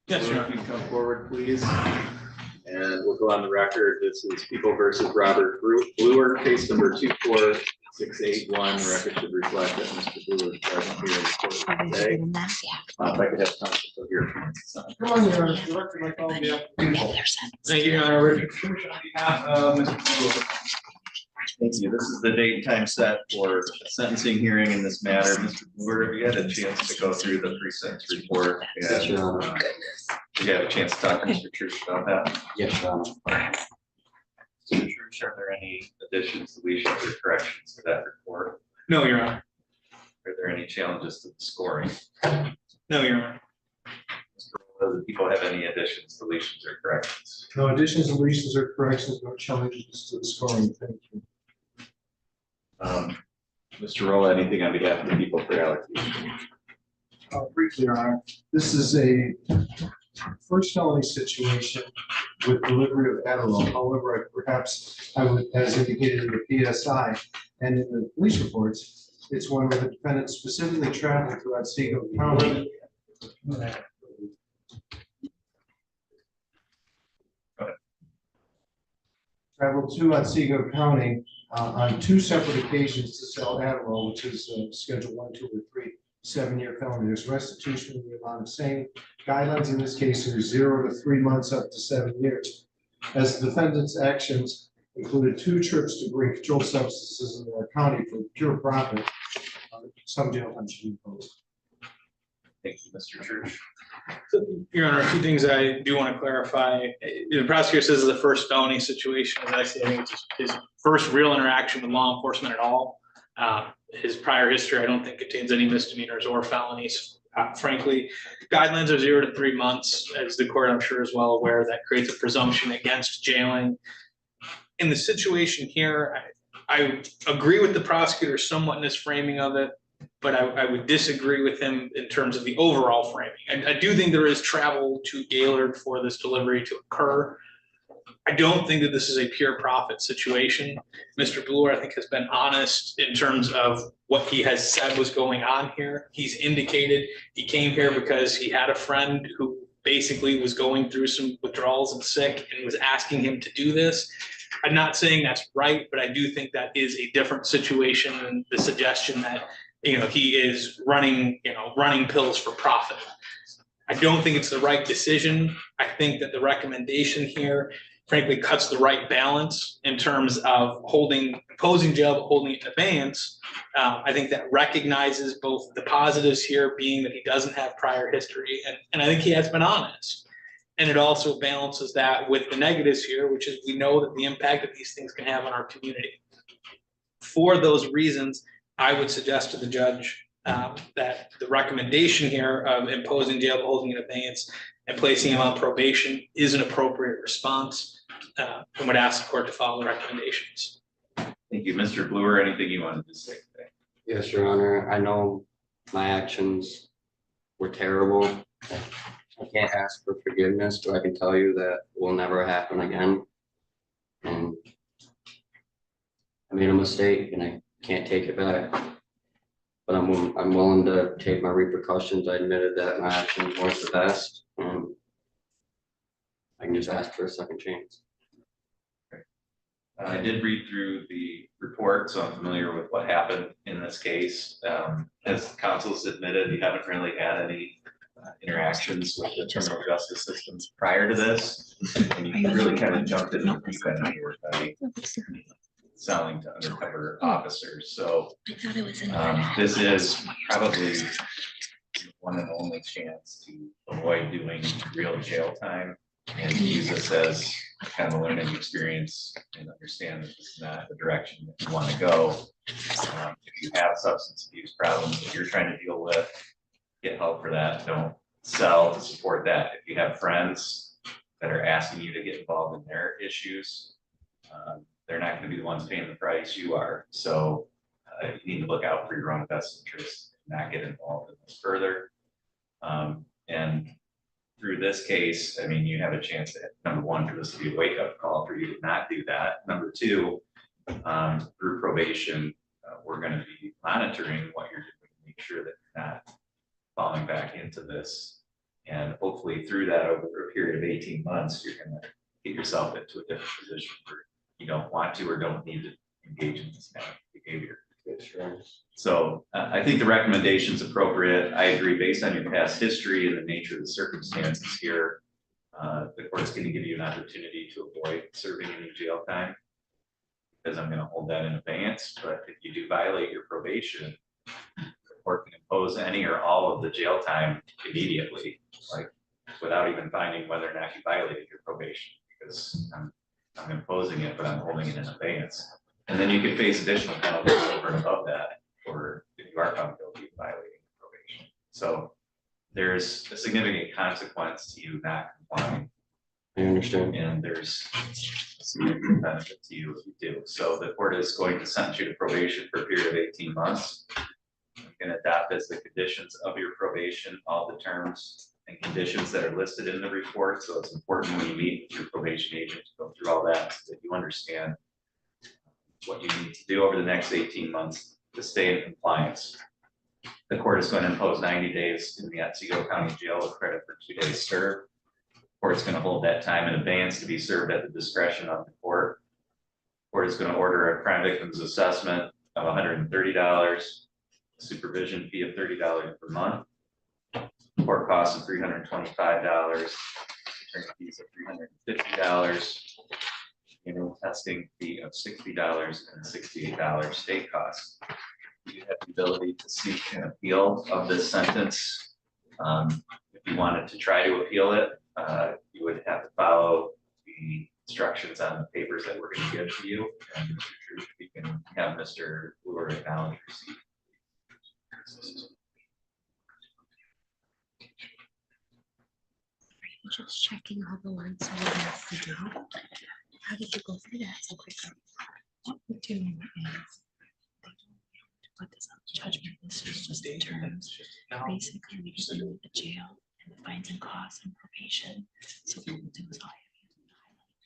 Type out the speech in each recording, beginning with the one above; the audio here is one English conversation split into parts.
Yes, sir. You can come forward, please. And we'll go on the record. This is People versus Robert Bluer, case number 24681. The record should reflect that Mr. Bluer is present here in court today. If I could have counsel here. Come on, Your Honor. The record might call me up. Thank you, Your Honor. Richard Church on behalf of Mr. Bluer. Thank you. This is the date and time set for a sentencing hearing in this matter. Mr. Bluer, have you had a chance to go through the pre-sentence report? Yes, Your Honor. Did you have a chance to talk to Mr. Church about that? Yes, Your Honor. Mr. Church, are there any additions, deletions, or corrections to that report? No, Your Honor. Are there any challenges to the scoring? No, Your Honor. Do the people have any additions, deletions, or corrections? No additions, deletions, or corrections, no challenges to the scoring. Thank you. Mr. Rolla, anything on behalf of the people for allocation? Briefly, Your Honor, this is a first felony situation with delivery of Adderall. However, I would, as indicated in the PSI and in the police reports, it's one where the defendant specifically traveled to Otsego County. Traveled to Otsego County on 2 separate occasions to sell Adderall, which is Schedule 1, 2, or 3, 7-year felony. There's restitution in the amount of same. Guidelines in this case are 0 to 3 months up to 7 years. As the defendant's actions included 2 trips to bring controlled substances in their county for pure profit, some jail time should be imposed. Thank you, Mr. Church. So, Your Honor, a few things I do want to clarify. The prosecutor says it's the first felony situation. As I say, I think it's his first real interaction with law enforcement at all. His prior history, I don't think, contains any misdemeanors or felonies. Frankly, guidelines are 0 to 3 months, as the court, I'm sure, is well aware. That creates a presumption against jailing. In the situation here, I agree with the prosecutor somewhat in his framing of it, but I would disagree with him in terms of the overall framing. I do think there is travel to Gaylord for this delivery to occur. I don't think that this is a pure profit situation. Mr. Bluer, I think, has been honest in terms of what he has said was going on here. He's indicated he came here because he had a friend who basically was going through some withdrawals and sick and was asking him to do this. I'm not saying that's right, but I do think that is a different situation than the suggestion that he is running pills for profit. I don't think it's the right decision. I think that the recommendation here, frankly, cuts the right balance in terms of imposing jail, but holding it in abeyance. I think that recognizes both the positives here, being that he doesn't have prior history, and I think he has been honest. And it also balances that with the negatives here, which is we know that the impact that these things can have on our community. For those reasons, I would suggest to the judge that the recommendation here of imposing jail, but holding in abeyance, and placing him on probation is an appropriate response, and would ask the court to follow the recommendations. Thank you. Mr. Bluer, anything you wanted to say today? Yes, Your Honor. I know my actions were terrible. I can't ask for forgiveness, but I can tell you that it will never happen again. And I made a mistake and I can't take it back. But I'm willing to take my repercussions. I admitted that my actions weren't the best, and I can just ask for a second chance. I did read through the report, so I'm familiar with what happened in this case. As counsel's admitted, you haven't really had any interactions with the criminal justice systems prior to this, and you really kind of jumped in the deep end here by selling to undercover officers. So this is probably one and only chance to avoid doing real jail time and use this as kind of a learning experience and understand that this is not the direction that you want to go. If you have substance abuse problems that you're trying to deal with, get help for that. Don't sell to support that. If you have friends that are asking you to get involved in their issues, they're not going to be the ones paying the price, you are. So you need to look out for your own best interest and not get involved in this further. And through this case, I mean, you have a chance that, number one, for this to be a wake-up call for you to not do that. Number two, through probation, we're going to be monitoring what you're doing to make sure that you're not falling back into this And hopefully through that, over a period of 18 months, you're gonna get yourself into a different position where you don't want to or don't need to engage in this kind of behavior. Sure. So I think the recommendation is appropriate. I agree based on your past history and the nature of the circumstances here. The court is going to give you an opportunity to avoid serving any jail time, because I'm going to hold that in abeyance. But if you do violate your probation, the court can impose any or all of the jail time immediately, like without even finding whether or not you violated your probation, because I'm imposing it, but I'm holding it in abeyance. And then you can face additional penalties over and above that, or if you are found guilty of violating probation. So there's a significant consequence to you not complying, I understand. and there's a significant benefit to you if you do. So the court is going to sentence you to probation for a period of 18 months. You can adopt as the conditions of your probation all the terms and conditions that are listed in the report. So it's important when you meet with your probation agent to go through all that, so that you understand what you need to do over the next 18 months to stay in compliance. The court is going to impose 90 days in the Otsego County Jail with credit for 2 days served. The court is going to hold that time in abeyance to be served at the discretion of the court. The court is going to order a crime victims assessment of $130, supervision fee of $30 per month, court costs of $325, attorney fees of $350, annual testing fee of $60 and $68 state costs. You have the ability to seek an appeal of this sentence. If you wanted to try to appeal it, you would have to follow the instructions on the papers that we're going to give to you. And you can have Mr. Brewer acknowledge receipt. Just checking all the ones that we have to do. How did you go through that so quickly? What we're doing is put this up judgment. This is just the terms. Basically, we just do the jail and the fines and costs and probation. So what we'll do is all you have to do is highlight.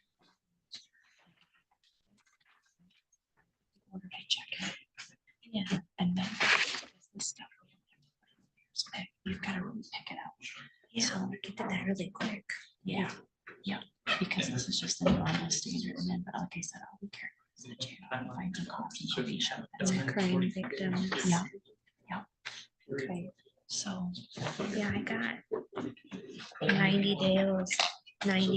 Order to check it. Yeah, and then this stuff. Okay, you've got to really pick it up. Yeah, so we did that really quick. Yeah, yeah, because this is just a normal standard. And then, but like I said, all we care about is the jail, fines and costs and probation. That's it. Crime victims. Yeah, yeah. Okay, so Yeah, I got 90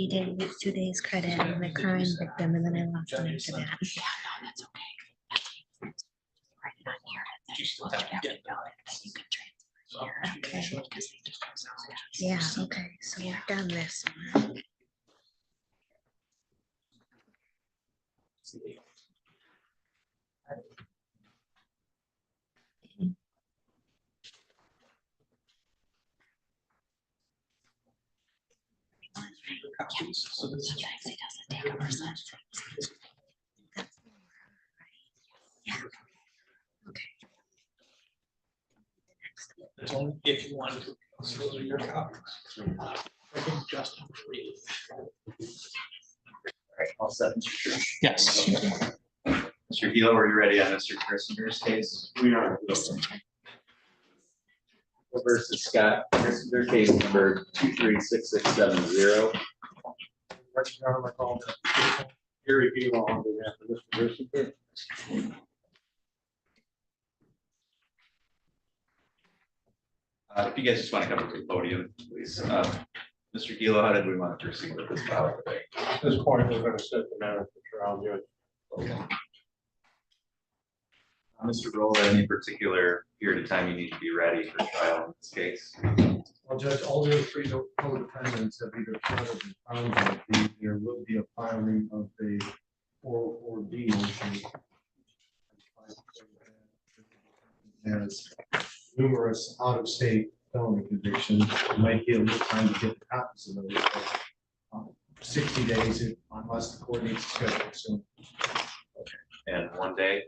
days, 2 days credit on the crime victim, and then I lost them after that. yeah, no, that's okay. Write it on here. And then we'll have to know it, then you can transfer here. Okay. Because they just don't know that. Yeah, okay, so we're done this. Sometimes he doesn't take a percent. Yeah. Okay. It's only if you wanted to. So those are your copies. I think Justin free. All right, all set, Mr. Church. Yes. Mr. Hilo, are you ready on Mr. Christender's case? We are. Versus Scott, Christender, case number 236670. Your Honor, I call Gary Gilo on behalf of Mr. Christopher. If you guys just want to come to the podium, please. Mr. Gilo, how did we want to proceed with this file today? At this point, we're going to set the matter for trial judge. Okay. Mr. Roller, any particular period of time you need to be ready for trial in this case? Well, Judge, all the three co-defendants have either pled or been found guilty. There will be a filing of a 404D motion. Has numerous out-of-state felony convictions. It might be a little time to get the copies of those. But, 60 days unless the court needs to schedule it soon. And 1 day,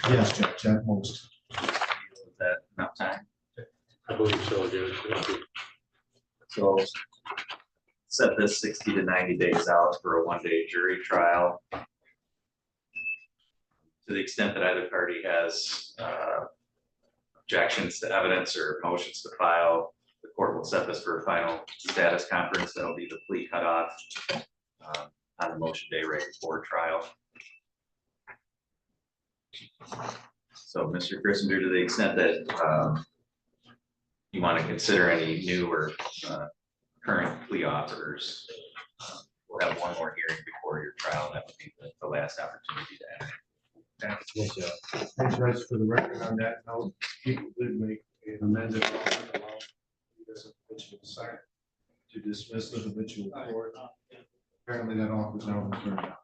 Yes, Judge, at most. is that enough time? I believe so, Judge. So set this 60 to 90 days out for a 1 day jury trial. To the extent that either party has objections to evidence or motions to file, the court will set this for a final status conference. That'll be the plea cutoff on the motion day right before trial. So, Mr. Christender, to the extent that you want to consider any new or current plea offers, we'll have one more hearing before your trial. That would be the last opportunity to act. Thanks, Reg, for the record on that note. People did make an amended offer to allow this habitual site to dismiss the habitual court. Apparently that offer is now been turned down.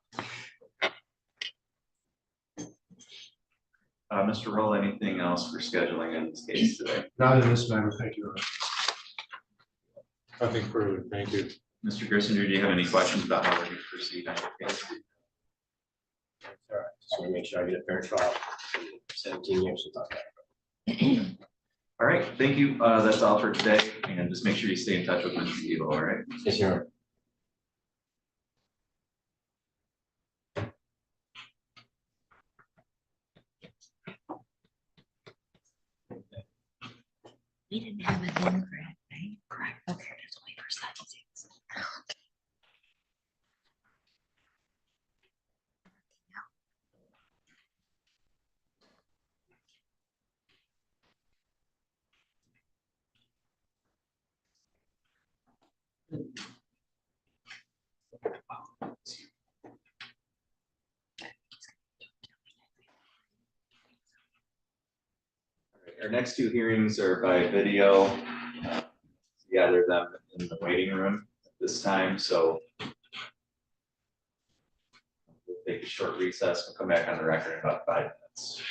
Mr. Roll, anything else for scheduling in this case today? Not in this matter, thank you. Nothing further, thank you. Mr. Grissinger, do you have any questions about how we're going to proceed on your case? All right, just want to make sure I get a fair trial. 17 years without that. All right, thank you. That's all for today. And just make sure you stay in touch with Mr. Evo, all right? Yes, sir. We didn't have a thing for it, right? Correct. Okay, there's only for sentencing. Our next two hearings are by video. Gather them in the waiting room at this time, so we'll take a short recess. We'll come back on the record in about 5 minutes.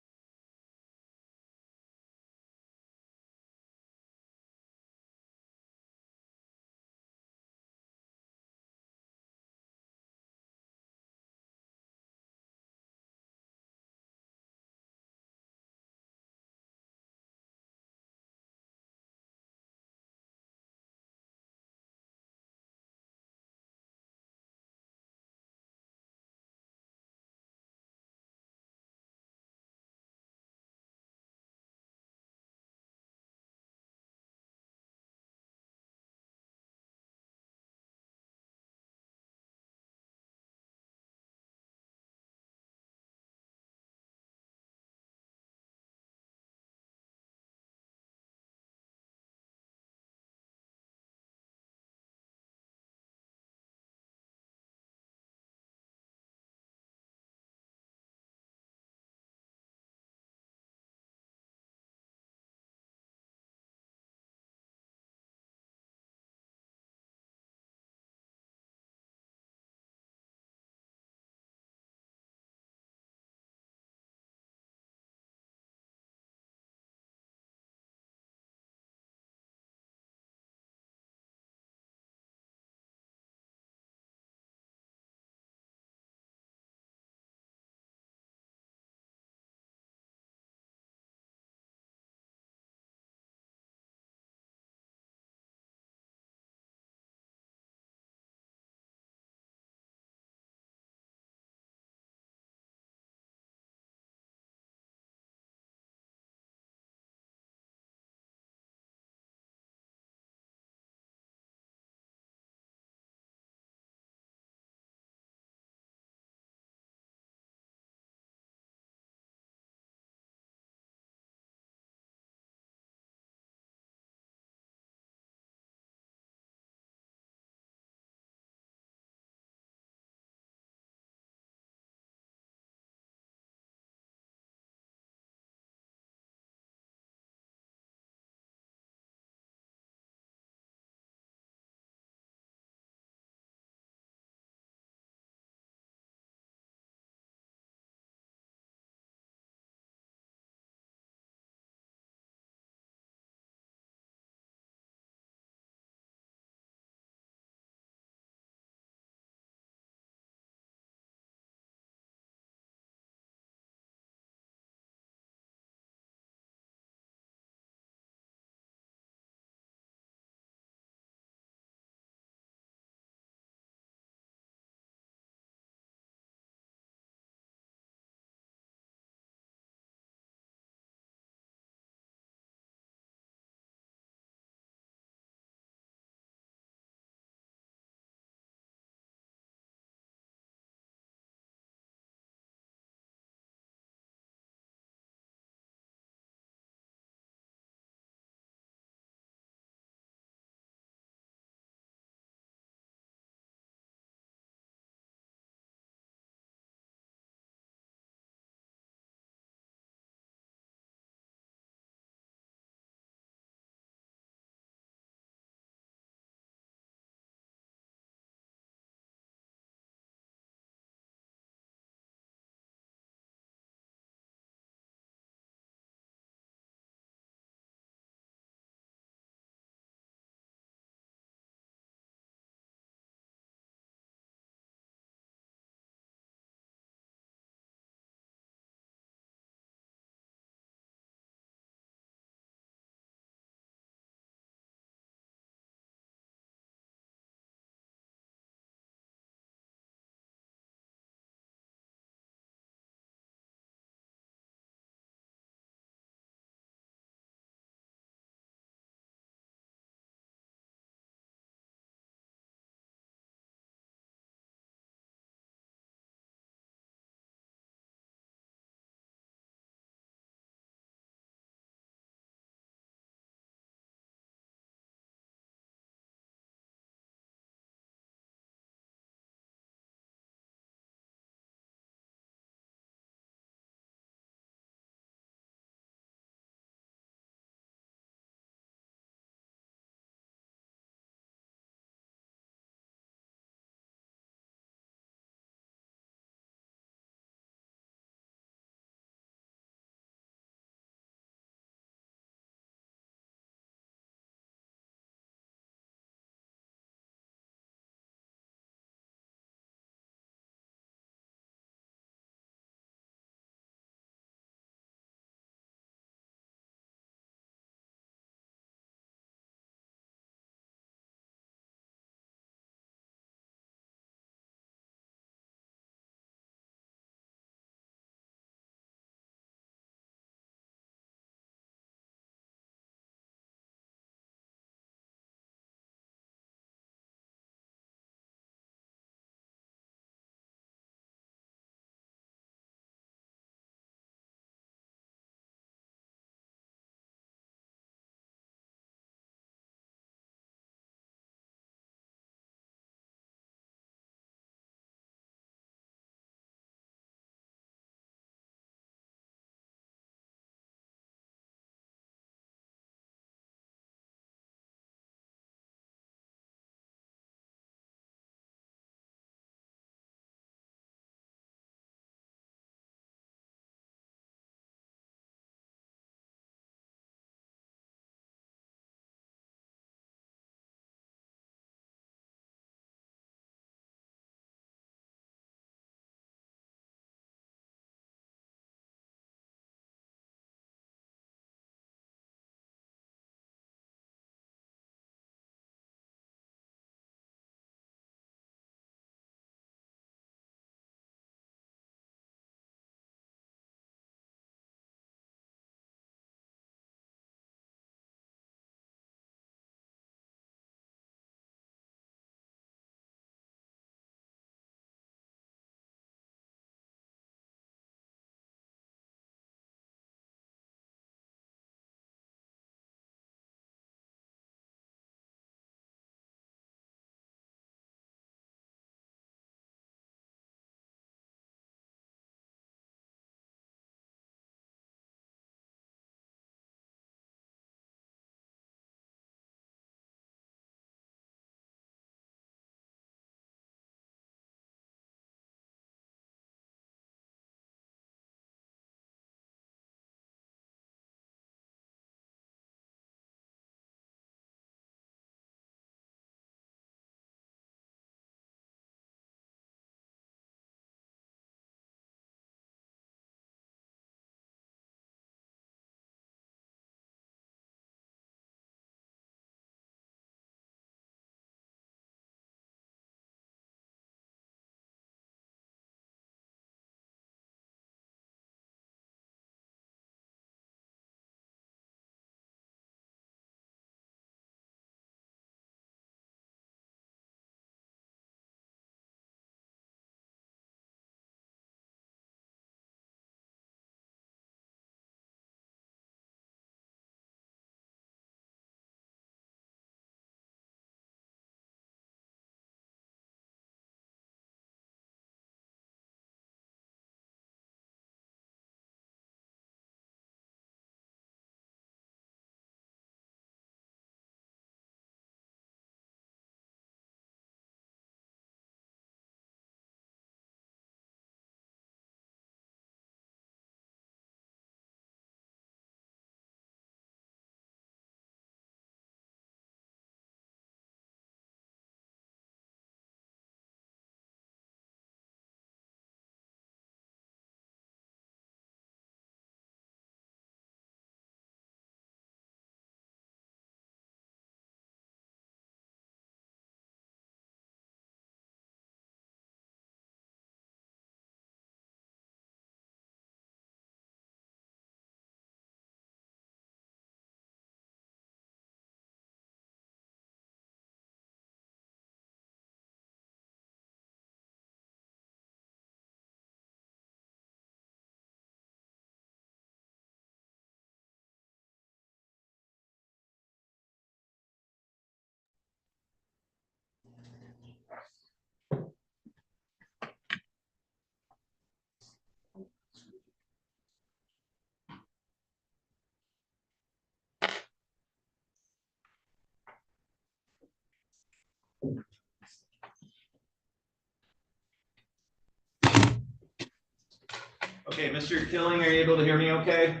Okay, Mr. Killing, are you able to hear me okay?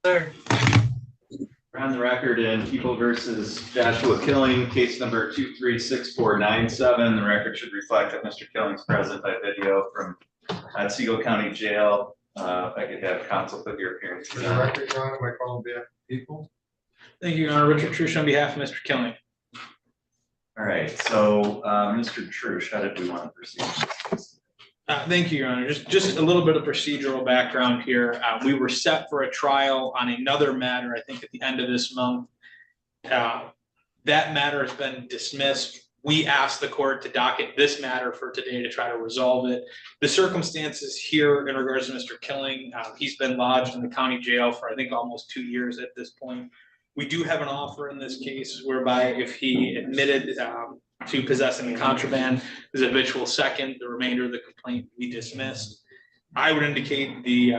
Sir. We're on the record in People versus Joshua Killing, case number 236497. The record should reflect that Mr. Killing's present by video from Otsego County Jail. If I could have counsel put your appearance. For the record, Your Honor, my call on behalf of the people. Thank you, Your Honor. Richard Trush on behalf of Mr. Killing. All right, so Mr. Trush, how did we want to proceed? Thank you, Your Honor. Just a little bit of procedural background here. We were set for a trial on another matter, I think at the end of this month. That matter has been dismissed. We asked the court to docket this matter for today to try to resolve it. The circumstances here in regards to Mr. Killing, he's been lodged in the county jail for I think almost 2 years at this point. We do have an offer in this case whereby if he admitted to possessing the contraband, his habitual second, the remainder of the complaint be dismissed. I would indicate the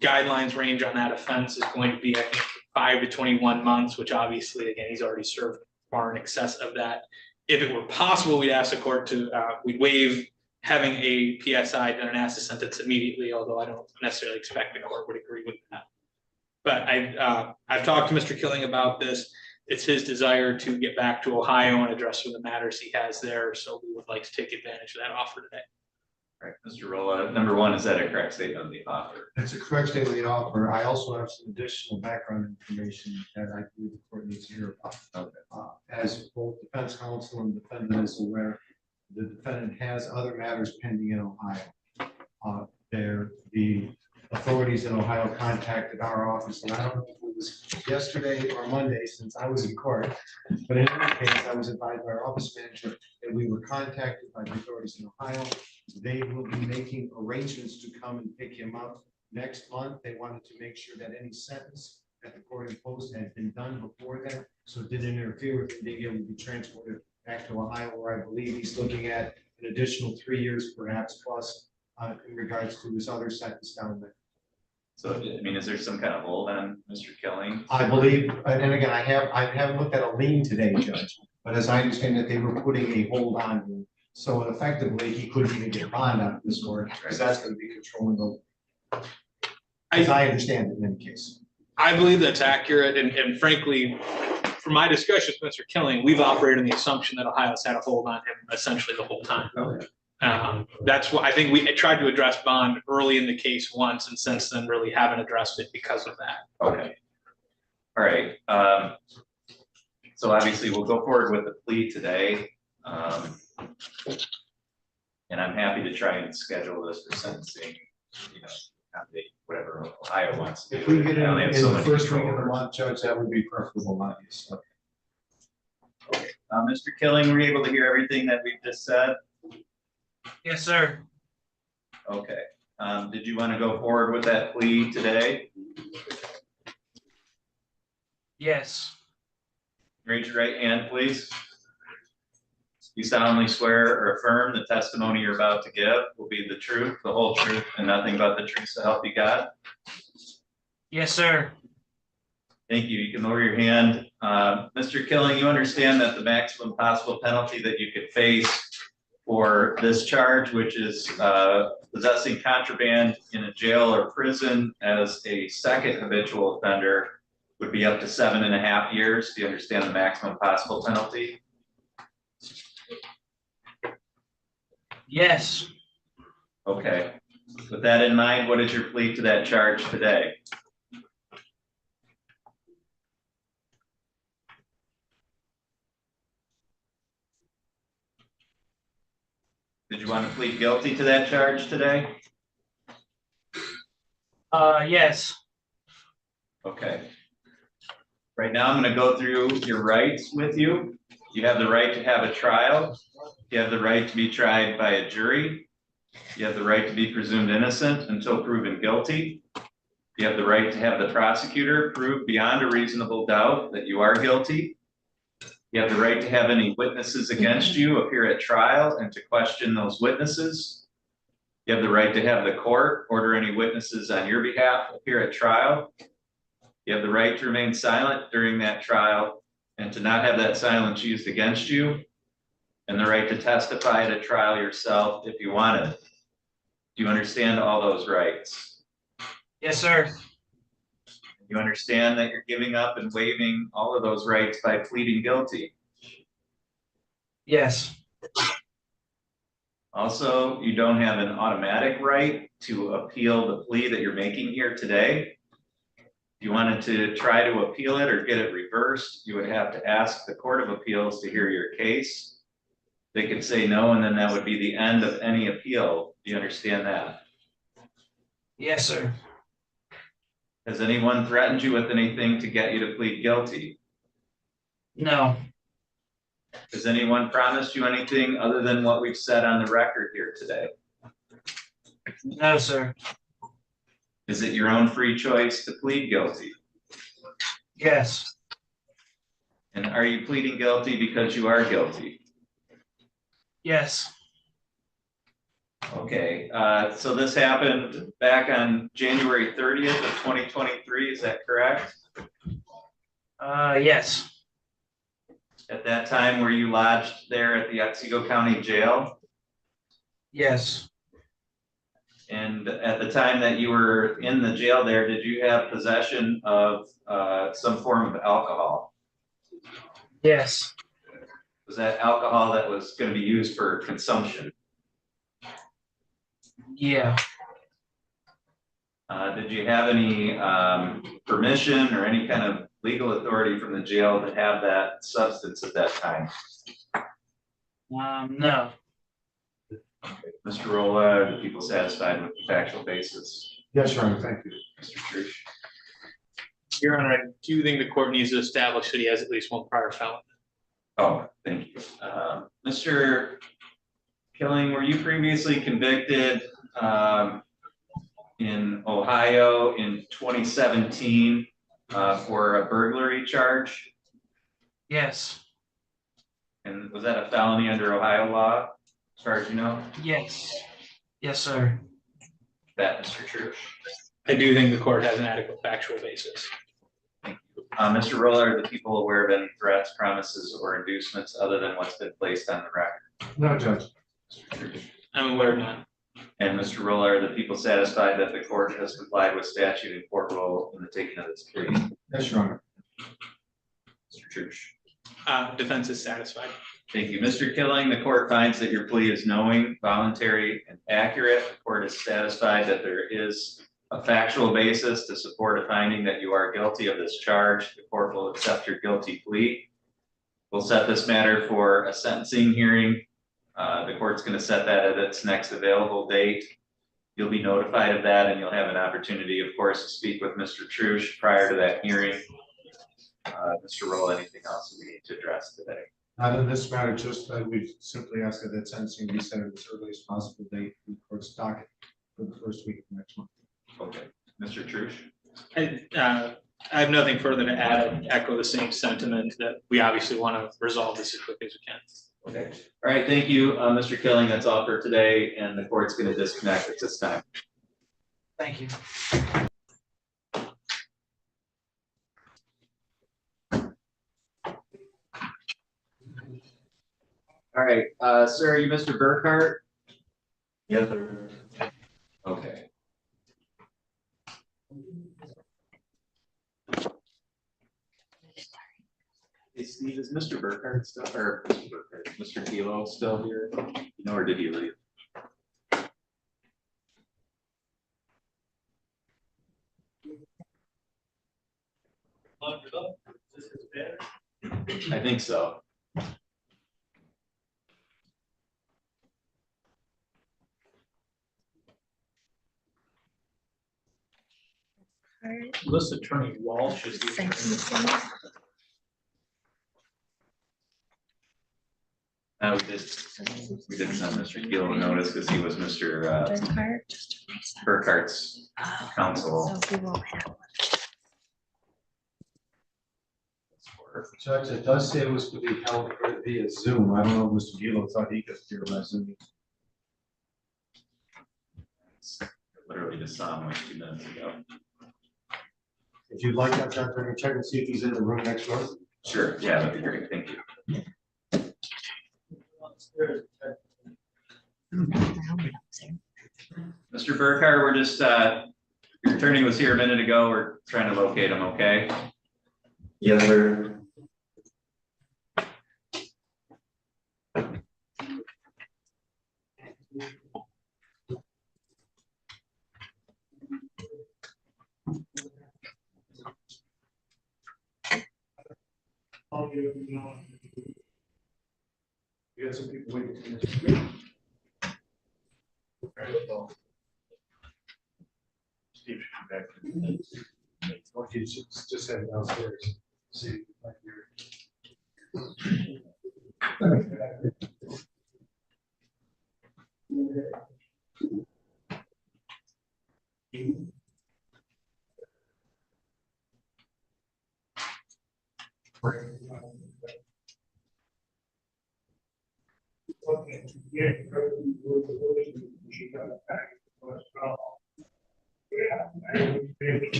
guidelines range on that offense is going to be, I think, 5 to 21 months, which obviously, again, he's already served far in excess of that. If it were possible, we'd ask the court to, we'd waive having a PSI done and ask the sentence immediately, although I don't necessarily expect the court would agree with that. But I've talked to Mr. Killing about this. It's his desire to get back to Ohio and address some of the matters he has there. So we would like to take advantage of that offer today. All right, Mr. Rolla, number one, is that a correct statement of the offer? That's a correct statement of the offer. I also have some additional background information that I believe the court needs to hear about. Okay. As both defense counsel and defendant is aware, the defendant has other matters pending in Ohio. The authorities in Ohio contacted our office, and I don't know if it was yesterday or Monday since I was in court, but in any case, I was advised by our office manager that we were contacted by the authorities in Ohio. They will be making arrangements to come and pick him up next month. They wanted to make sure that any sentence that the court imposed had been done before that, so it didn't interfere with him being able to be transported back to Ohio, where I believe he's looking at an additional 3 years, perhaps plus, in regards to his other sentence down there. So, I mean, is there some kind of hold on Mr. Killing? I believe, and again, I haven't looked at a lien today, Judge, but as I understand that they were putting a hold on him. So effectively, he couldn't even get bond out of this court, because that's going to be controlling the. As I understand it in any case. I believe that's accurate. And frankly, from my discussions with Mr. Killing, we've operated on the assumption that Ohio's had a hold on him essentially the whole time. Okay. That's what I think we tried to address bond early in the case once, and since then really haven't addressed it because of that. Okay. All right. So obviously we'll go forward with the plea today. And I'm happy to try and schedule this for sentencing, whatever Ohio wants to do. If we get I only in have so the much first week control of the over it. month, Judge, that would be preferable, obviously. Okay. Mr. Killing, were you able to hear everything that we've just said? Yes, sir. Okay. Did you want to go forward with that plea today? Yes. Raise your right hand, please. You solemnly swear or affirm the testimony you're about to give will be the truth, the whole truth, and nothing but the truth, so help you God? Yes, sir. Thank you. You can lower your hand. Mr. Killing, you understand that the maximum possible penalty that you could face for this charge, which is possessing contraband in a jail or prison as a second habitual offender, would be up to 7.5 years. Do you understand the maximum possible penalty? Yes. Okay. With that in mind, what is your plea to that charge today? Did you want to plead guilty to that charge today? Yes. Okay. Right now, I'm going to go through your rights with you. You have the right to have a trial. You have the right to be tried by a jury. You have the right to be presumed innocent until proven guilty. You have the right to have the prosecutor prove beyond a reasonable doubt that you are guilty. You have the right to have any witnesses against you appear at trial and to question those witnesses. You have the right to have the court order any witnesses on your behalf appear at trial. You have the right to remain silent during that trial and to not have that silence used against you, and the right to testify at a trial yourself if you wanted. Do you understand all those rights? Yes, sir. You understand that you're giving up and waiving all of those rights by pleading guilty. Yes. Also, you don't have an automatic right to appeal the plea that you're making here today. If you wanted to try to appeal it or get it reversed, you would have to ask the Court of Appeals to hear your case. They could say no, and then that would be the end of any appeal. Do you understand that? Yes, sir. Has anyone threatened you with anything to get you to plead guilty? No. Has anyone promised you anything other than what we've said on the record here today? No, sir. Is it your own free choice to plead guilty? Yes. And are you pleading guilty because you are guilty? Yes. Okay, so this happened back on January 30th of 2023, is that correct? Yes. At that time, were you lodged there at the Otsego County Jail? Yes. And at the time that you were in the jail there, did you have possession of some form of alcohol? Yes. Was that alcohol that was going to be used for consumption? Yeah. Did you have any permission or any kind of legal authority from the jail to have that substance at that time? No. Mr. Rolla, are the people satisfied with the factual basis? Yes, Your Honor, thank you. Mr. Trish? Your Honor, I do think the court needs to establish that he has at least one prior felony. Oh, thank you. Mr. Killing, were you previously convicted in Ohio in 2017 for a burglary charge? Yes. And was that a felony under Ohio law, as far as you know? Yes. Yes, sir. That, Mr. Trish. I do think the court has an adequate factual basis. Mr. Roller, are the people aware of any threats, promises, or inducements other than what's been placed on the record? No, Judge. I'm aware of none. And Mr. Roller, are the people satisfied that the court has complied with statute and court rule in the taking of this plea? Yes, Your Honor. Mr. Trish. Defense is satisfied. Thank you. Mr. Killing, the court finds that your plea is knowing, voluntary, and accurate. The court is satisfied that there is a factual basis to support a finding that you are guilty of this charge. The court will accept your guilty plea. We'll set this matter for a sentencing hearing. The court's going to set that at its next available date. You'll be notified of that, and you'll have an opportunity, of course, to speak with Mr. Trush prior to that hearing. Mr. Roll, anything else that we need to address today? Not in this matter, just we simply ask that that sentencing be set at its earliest possible date in the court's docket for the first week of next month. Okay, Mr. Trush. I have nothing further to add. I echo the same sentiment that we obviously want to resolve this as quickly as we can. Okay, all right, thank you, Mr. Killing. That's all for today, and the court's going to disconnect at this time. Thank you. All right, sir, are you Mr. Burkhart? Yes, sir. Okay. Hey, Steve, is Mr. Burkhart still, or Mr. Kilo still here? You know, or did he leave? I think so. This attorney Walsh is Same. We did send Mr. Kilo a notice because he was Mr. Burkhart, just to reset. Burkhart's Oh, counsel. So we won't have one. Judge, it does say it was to be held via Zoom. I don't know if Mr. Gilo thought he could hear by Zoom. Literally just saw him like 2 minutes ago. If you'd like that, Judge, I can check and see if he's in the room next door. Sure, yeah, that'd be great, thank you. Mr. Burkhardt, we're just, your attorney was here a minute ago. We're trying to locate him, okay? Yes, sir. You got some people waiting. Steve should be back. Okay, just head downstairs. See. Like you're.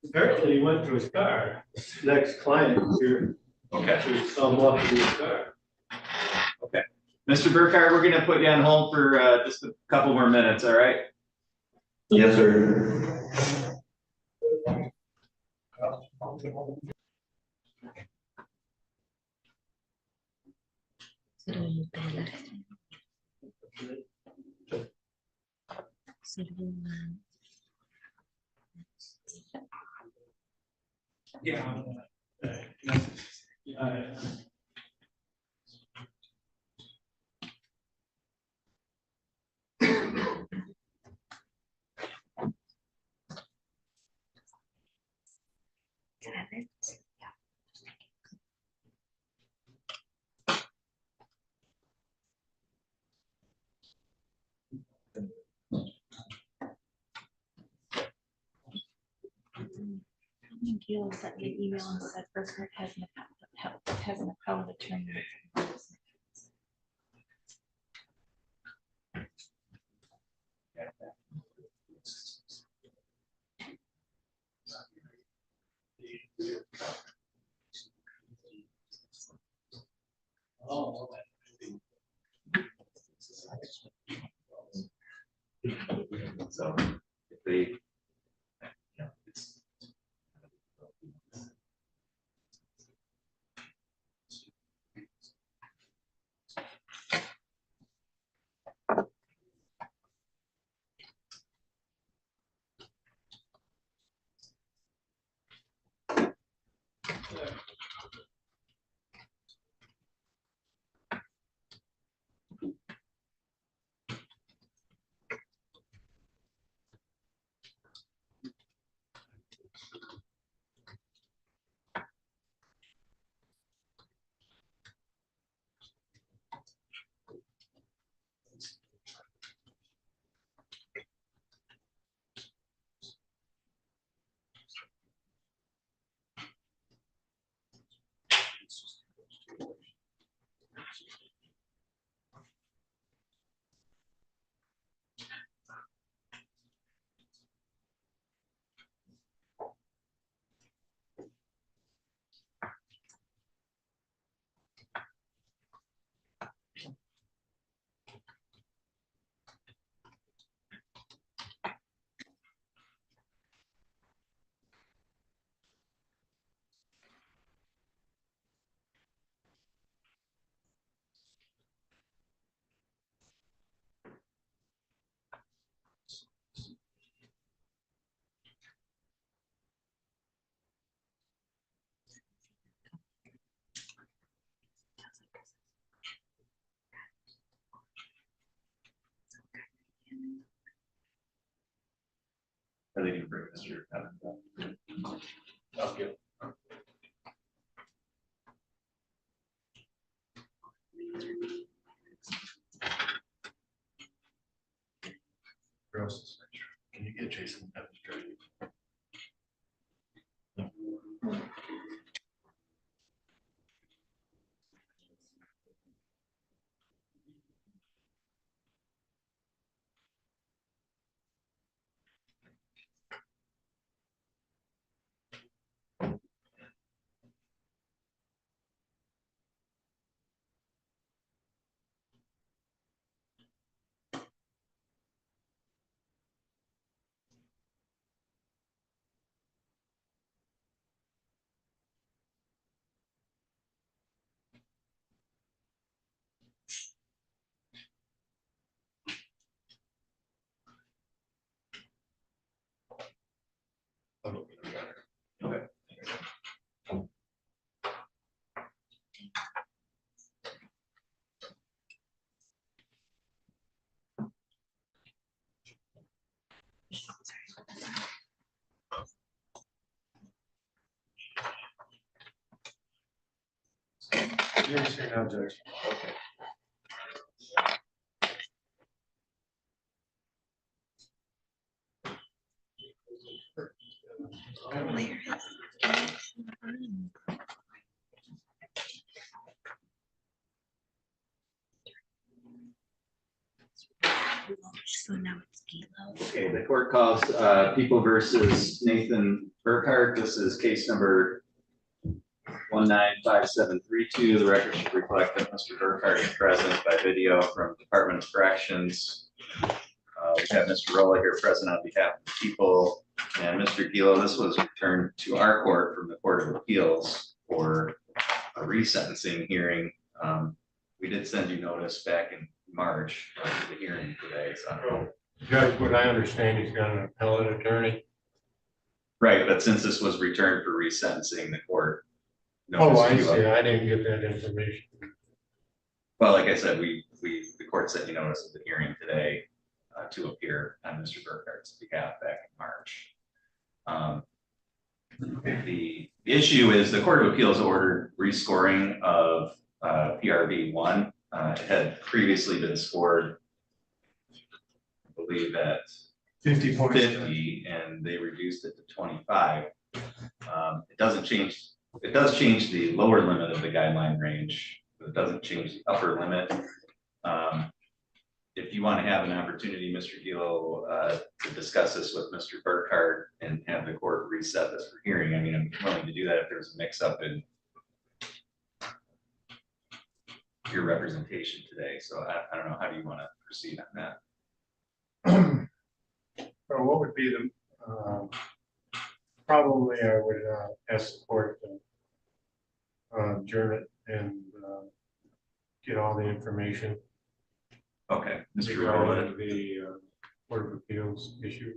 Apparently he went to his car. Next client here. Okay. To sum up his car. Okay. Mr. Burkhardt, we're gonna put you on hold for just a couple more minutes, all right? Yes, sir. Yeah. Gail sent me an email and said Burkhardt has an appellate attorney. Oh. So if they. Are they gonna bring Mr. Evans up? Okay. Gross. Can you get Jason? Hearing's here now, Judge. Okay. Where is? So now it's Kilo. Okay, the court calls People versus Nathan Burkhart. This is case number 195732. The record should reflect that Mr. Burkhart is present by video from Department of Corrections. We have Mr. Rolla here present on behalf of the people, and Mr. Gilo, this was returned to our court from the Court of Appeals for a resentencing hearing. We did send you notice back in March of the hearing today, so. Judge, what I understand, he's got an appellate attorney. Right, but since this was returned for resentencing, the court. Oh, I noticed you. see. I didn't get that information. Well, like I said, the court sent you notice of the hearing today to appear on Mr. Burkhart's behalf back in March. The issue is the Court of Appeals ordered rescoring of PRV 1. It had previously been scored, I believe, at 50 points. 50, and they reduced it to 25. It doesn't change. It does change the lower limit of the guideline range, but it doesn't change the upper limit. If you want to have an opportunity, Mr. Gilo, to discuss this with Mr. Burkhart and have the court reset this for hearing, I mean, I'm willing to do that if there's a mix-up in your representation today. So I don't know, how do you want to proceed on that? So what would be the, probably I would ask the court to adjourn it and get all the information Okay, Mr. regarding Rowland, the Court of Appeals issue.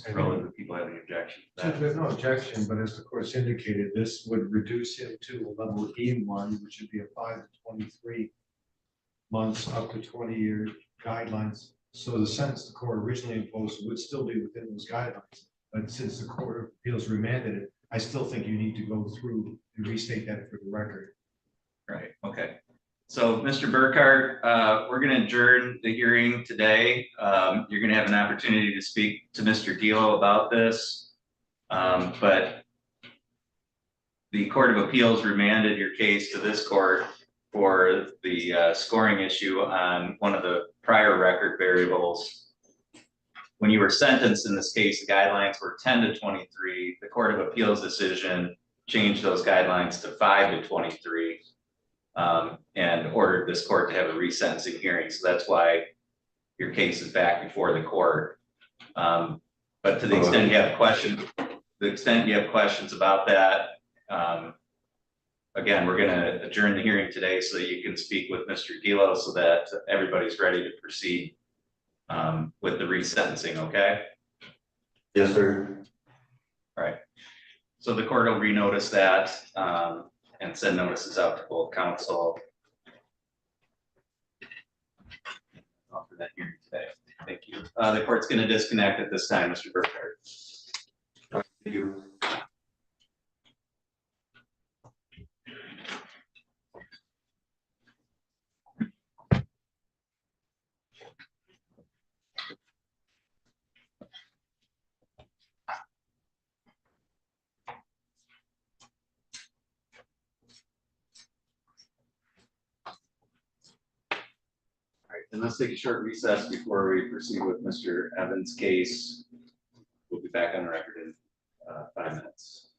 And Rowland, do people have any objection to Judge, that? there's no objection, but as the court's indicated, this would reduce him to a level E1, which would be a 5 to 23 months up to 20-year guidelines. So the sentence the court originally imposed would still be within those guidelines. But since the Court of Appeals remanded it, I still think you need to go through and restate that for the record. Right, okay. So, Mr. Burkhart, we're going to adjourn the hearing today. You're going to have an opportunity to speak to Mr. Gilo about this. But the Court of Appeals remanded your case to this court for the scoring issue on one of the prior record variables. When you were sentenced in this case, the guidelines were 10 to 23. The Court of Appeals decision changed those guidelines to 5 to 23. And ordered this court to have a resentencing hearing. So that's why your case is back before the court. But to the extent you have questions, about that, again, we're going to adjourn the hearing today so that you can speak with Mr. Gilo so that everybody's ready to proceed with the resentencing, okay? Yes, sir. All right. So the court will renotice that and send notices out to both counsel. For that hearing today. Thank you. The court's going to disconnect at this time, Mr. Burkhart. Thank you. And let's take a short recess before we proceed with Mr. Evans' case. We'll be back on the record in 5 minutes.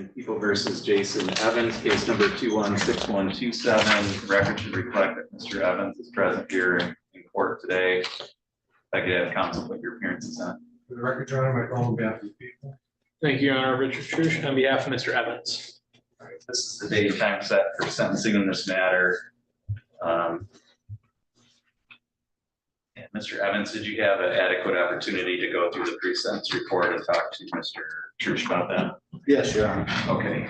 And People versus Jason Evans, case number 216127. Record should reflect that Mr. Evans is present here in court today. If I could have counsel put your appearances on. For the record, Your Honor, my phone will be after the people. Thank you, Your Honor. Richard Trush on behalf of Mr. Evans. All right, this is the date and time set for sentencing in this matter. And Mr. Evans, did you have an adequate opportunity to go through the pre-sentence report and talk to Mr. Trush about that? Yes, Your Honor. Okay,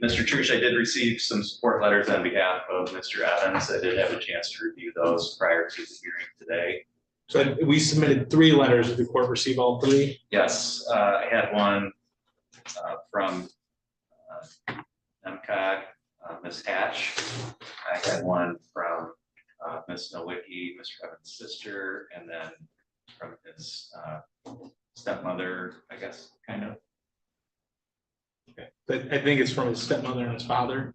Mr. Trush, I did receive some support letters on behalf of Mr. Evans. I did have a chance to review those prior to the hearing today. So we submitted 3 letters. Did the court receive all 3? Yes, I had one from MCOG, Ms. Hatch. I had one from Ms. Nowicki, Mr. Evans' sister, and then from his stepmother, I guess, kind of. Okay. But I think it's from his stepmother and his father.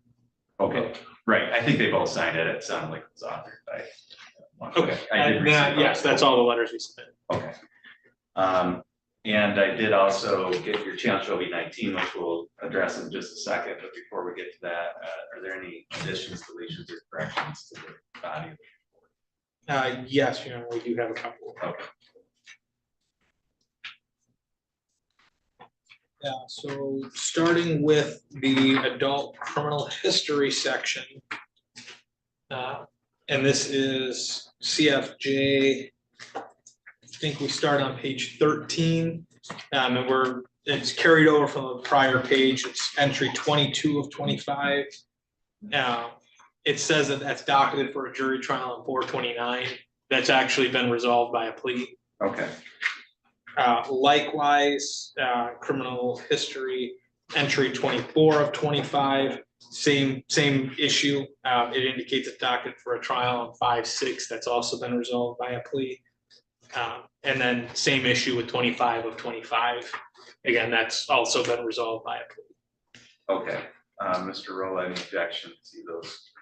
Okay, right. I think they both signed it. It sounded like it was authored by. Okay, I did receive yes, those. that's all the letters we submitted. Okay. And I did also get your challenge OB-19, which we'll address in just a second. But before we get to that, are there any additions, deletions, or corrections to the body of the report? Yes, Your Honor, we do have a couple. Okay. Yeah, so starting with the adult criminal history section. And this is CFJ. I think we start on page 13. And it's carried over from the prior page. It's entry 22 of 25. It says that that's docketed for a jury trial on 4/29. That's actually been resolved by a plea. Okay. Likewise, criminal history, entry 24 of 25, same issue. It indicates a docket for a trial on 5/6. That's also been resolved by a plea. And then same issue with 25 of 25. Again, that's also been resolved by a plea. Okay. Mr. Roll, any objection to those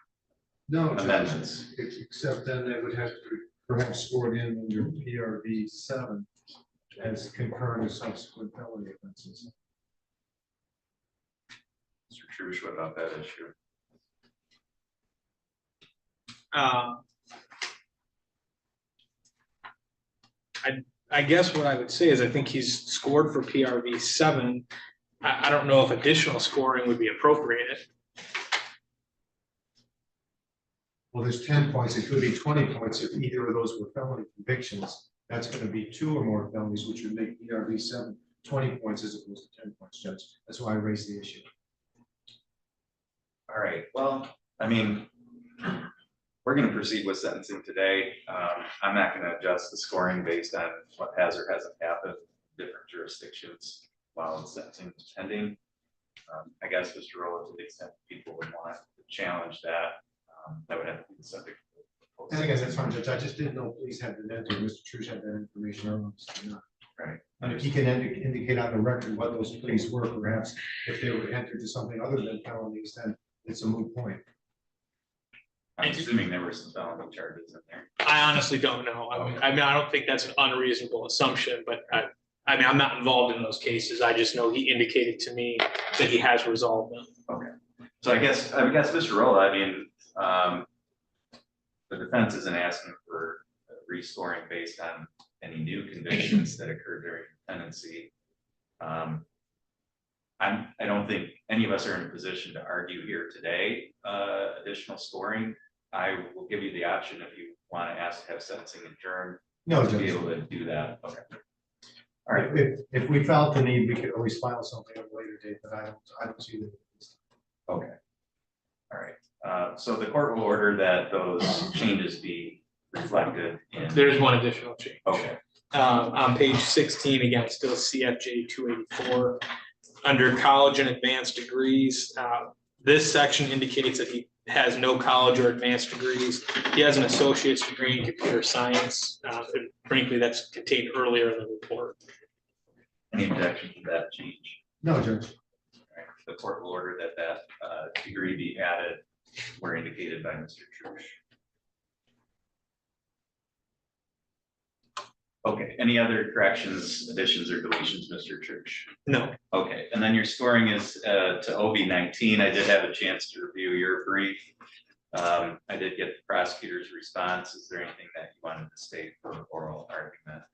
No, Judge, amendments? except then they would have to perhaps score it in under PRV 7 as concurrent with subsequent felony offenses. Mr. Trush, what about that issue? I guess what I would say is I think he's scored for PRV 7. I don't know if additional scoring would be appropriate. Well, there's 10 points. It could be 20 points if either of those were felony convictions. That's going to be 2 or more felonies, which would make PRV 7 20 points as opposed to 10 points, Judge. That's why I raised the issue. All right, well, I mean, we're gonna proceed with sentencing today. I'm not gonna adjust the scoring based on what has or hasn't happened in different jurisdictions while the sentencing is pending. I guess, Mr. Rolla, to the extent people would want to challenge that, that would have to be the subject. And again, that's fine, Judge. I just didn't know police had been entered. Mr. Trush had that information. I don't know. Right. And if he can indicate on the record what those pleas were, perhaps if they were entered to something other than felonies, then it's a moot point. I'm assuming there were some felony charges in there. I honestly don't know. I mean, I don't think that's an unreasonable assumption, but I mean, I'm not involved in those cases. I just know he indicated to me that he has resolved them. Okay, so I guess, Mr. Rolla, I mean, the defense isn't asking for rescoring based on any new convictions that occurred during pendency. I don't think any of us are in a position to argue here today, additional scoring. I will give you the option if you want to ask to have sentencing adjourned. No, To be Judge. able to do that, okay. All right, If we felt the need, we could always file something at a later date, but I don't see that. okay. All right, so the court will order that those changes be reflected in. There's one additional change. Okay, On page 16, again, still CFJ 284. Under college and advanced degrees, this section indicates that he has no college or advanced degrees. He has an associate's degree in computer science. And frankly, that's contained earlier in the report. any objection to that change? No, Judge. All right, the court will order that degree be added where indicated by Mr. Trush. Okay, any other corrections, additions, or deletions, Mr. Church? No, Okay, and then your scoring is to OB-19. I did have a chance to review your brief. I did get the prosecutor's response. Is there anything that you wanted to state for oral argument?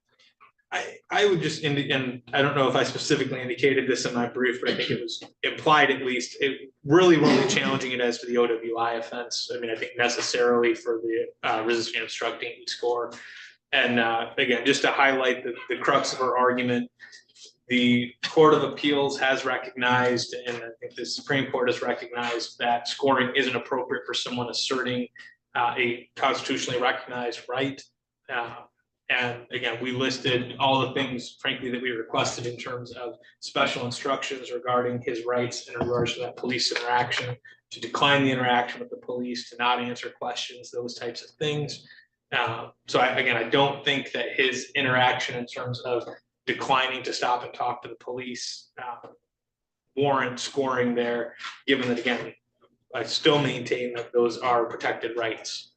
I would just and I don't know if I specifically indicated this in my brief, but I think it was implied at least. It really challenging it as to the OWI offense. I mean, I think necessarily for the resisting and obstructing score. And again, just to highlight the crux of our argument, the Court of Appeals has recognized, and I think the Supreme Court has recognized, that scoring isn't appropriate for someone asserting a constitutionally recognized right. And again, we listed all the things, frankly, that we requested in terms of special instructions regarding his rights in regards to that police interaction, to decline the interaction with the police, to not answer questions, those types of things. So I don't think that his interaction in terms of declining to stop and talk to the police warrant scoring there, given that, again, I still maintain that those are protected rights.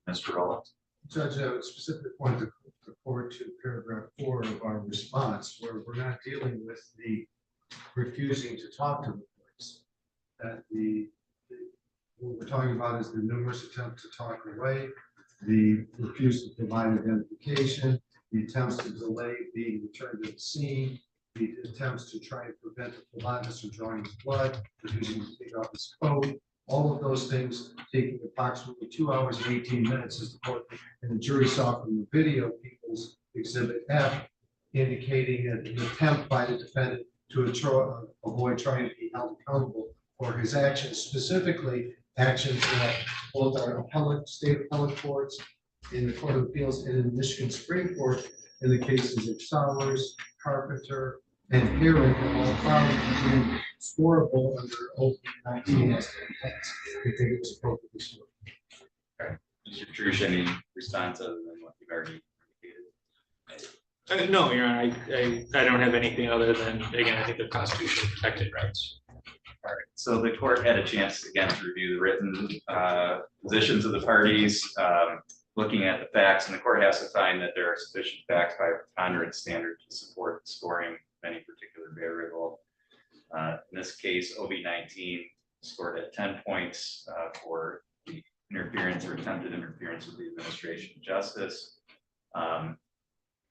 Mr. Rowland. Judge, I would specifically point the court to paragraph 4 of our response, where we're not dealing with the refusing to talk to the police. That what we're talking about is the numerous attempts to talk away, the refusal to provide identification, the attempts to delay being returned to the scene, the attempts to try and prevent the phlebotomist from drawing his blood, refusing to take off his coat. All of those things taking approximately 2 hours and 18 minutes, as the court and the jury saw from the video, People's Exhibit F, indicating an attempt by the defendant to avoid trying to be held accountable for his actions, specifically actions that both our state appellate courts, in the Court of Appeals, and in the Michigan Supreme Court, in the cases of Sowers, Carpenter, and Herring, all found to be scorable under OB-19 as we think it was appropriately scored. Okay. Mr. Trush, any response other than what you've already indicated? No, Your Honor, I don't have anything other than, again, I think the Constitution protected rights. All right, so the court had a chance again to review the written positions of the parties, looking at the facts, and the court has to find that there are sufficient facts by a preponderance standard to support the scoring of any particular variable. In this case, OB-19 scored at 10 points for the interference or attempted interference with the administration of justice.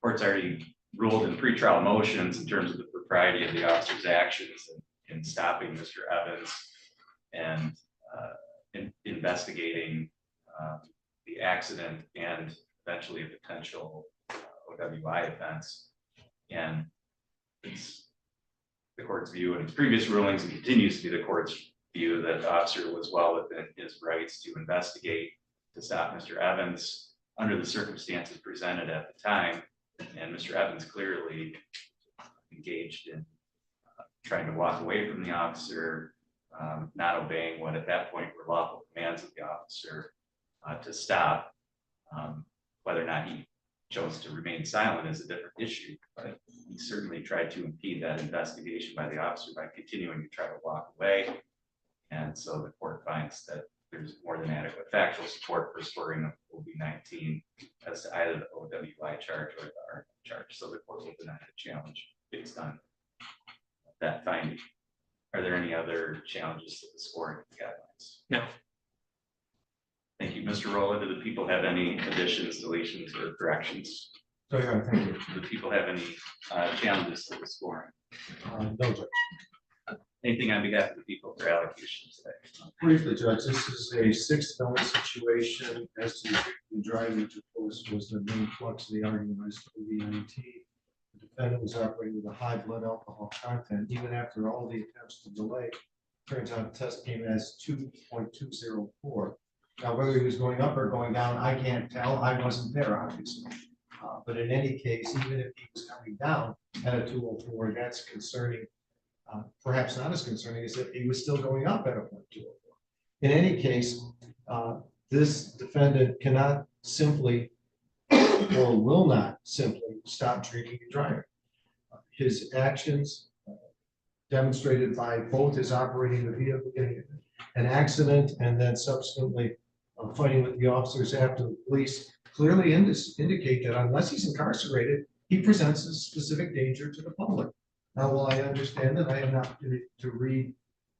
Court's already ruled in pretrial motions in terms of the propriety of the officer's actions in stopping Mr. Evans and investigating the accident and eventually a potential OWI offense. And it's the court's view in its previous rulings, and continues to be the court's view, that the officer was well within his rights to investigate, to stop Mr. Evans under the circumstances presented at the time. And Mr. Evans clearly engaged in trying to walk away from the officer, not obeying what at that point were lawful commands of the officer to stop. Whether or not he chose to remain silent is a different issue, but he certainly tried to impede that investigation by the officer by continuing to try to walk away. And so the court finds that there's more than adequate factual support for scoring of OB-19 as to either the OWI charge or the RN charge. So the court will deny the challenge based on that finding. Are there any other challenges to the scoring guidelines? No. Thank you. Mr. Rowland, do the people have any additions, deletions, or corrections? So, yeah, thank you. Do the people have any challenges to the scoring? No, Judge. Anything on behalf of the people for allocation today? Briefly, Judge, this is a sixth felony situation as to the driving, which of course was the main flux of the argument as to OB-19. The defendant was operating with a high blood alcohol content, even after all the attempts to delay. Turns out the test came as 2.204. Now, whether he was going up or going down, I can't tell. I wasn't there, obviously. But in any case, even if he was coming down at a 204, that's concerning. Perhaps not as concerning as if he was still going up at a 0.204. In any case, this defendant cannot simply or will not simply stop drinking and driving. His actions demonstrated by both his operating the vehicle, getting an accident, and then subsequently fighting with the officers after the police clearly indicate that unless he's incarcerated, he presents a specific danger to the public. Now, while I understand that I have not to read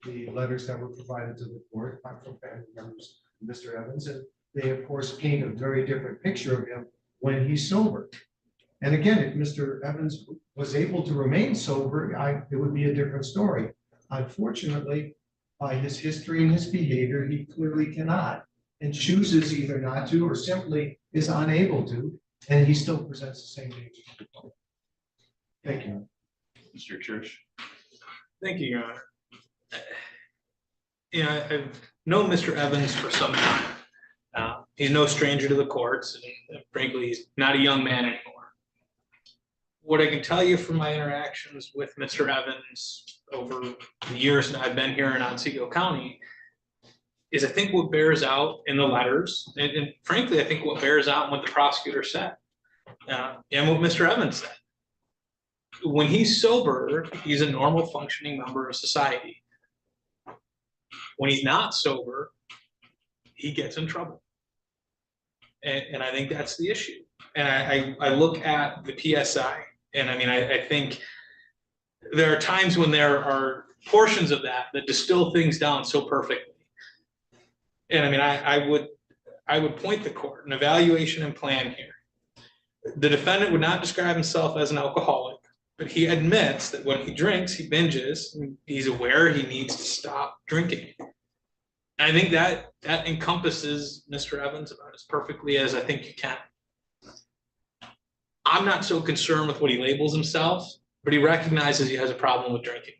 the letters that were provided to the court from family members of Mr. Evans, and they of course paint a very different picture of him when he's sober. And again, if Mr. Evans was able to remain sober, it would be a different story. Unfortunately, by his history and his behavior, he clearly cannot and chooses either not to or simply is unable to, and he still presents the same danger to the public. Thank you. Mr. Church. Thank you, Your Honor. You know, I've known Mr. Evans for some time. He's no stranger to the courts, and frankly, he's not a young man anymore. What I can tell you from my interactions with Mr. Evans over the years that I've been here in Otsego County is I think what bears out in the letters, and frankly, I think what bears out in what the prosecutor said, and what Mr. Evans said. When he's sober, he's a normal functioning member of society. When he's not sober, he gets in trouble. And I think that's the issue. And I look at the PSI, and I mean, I think there are times when there are portions of that distill things down so perfectly. And I mean, I would point the court an evaluation and plan here. The defendant would not describe himself as an alcoholic, but he admits that when he drinks, he binges, and he's aware he needs to stop drinking. And I think that encompasses Mr. Evans about as perfectly as I think you can. I'm not so concerned with what he labels himself, but he recognizes he has a problem with drinking.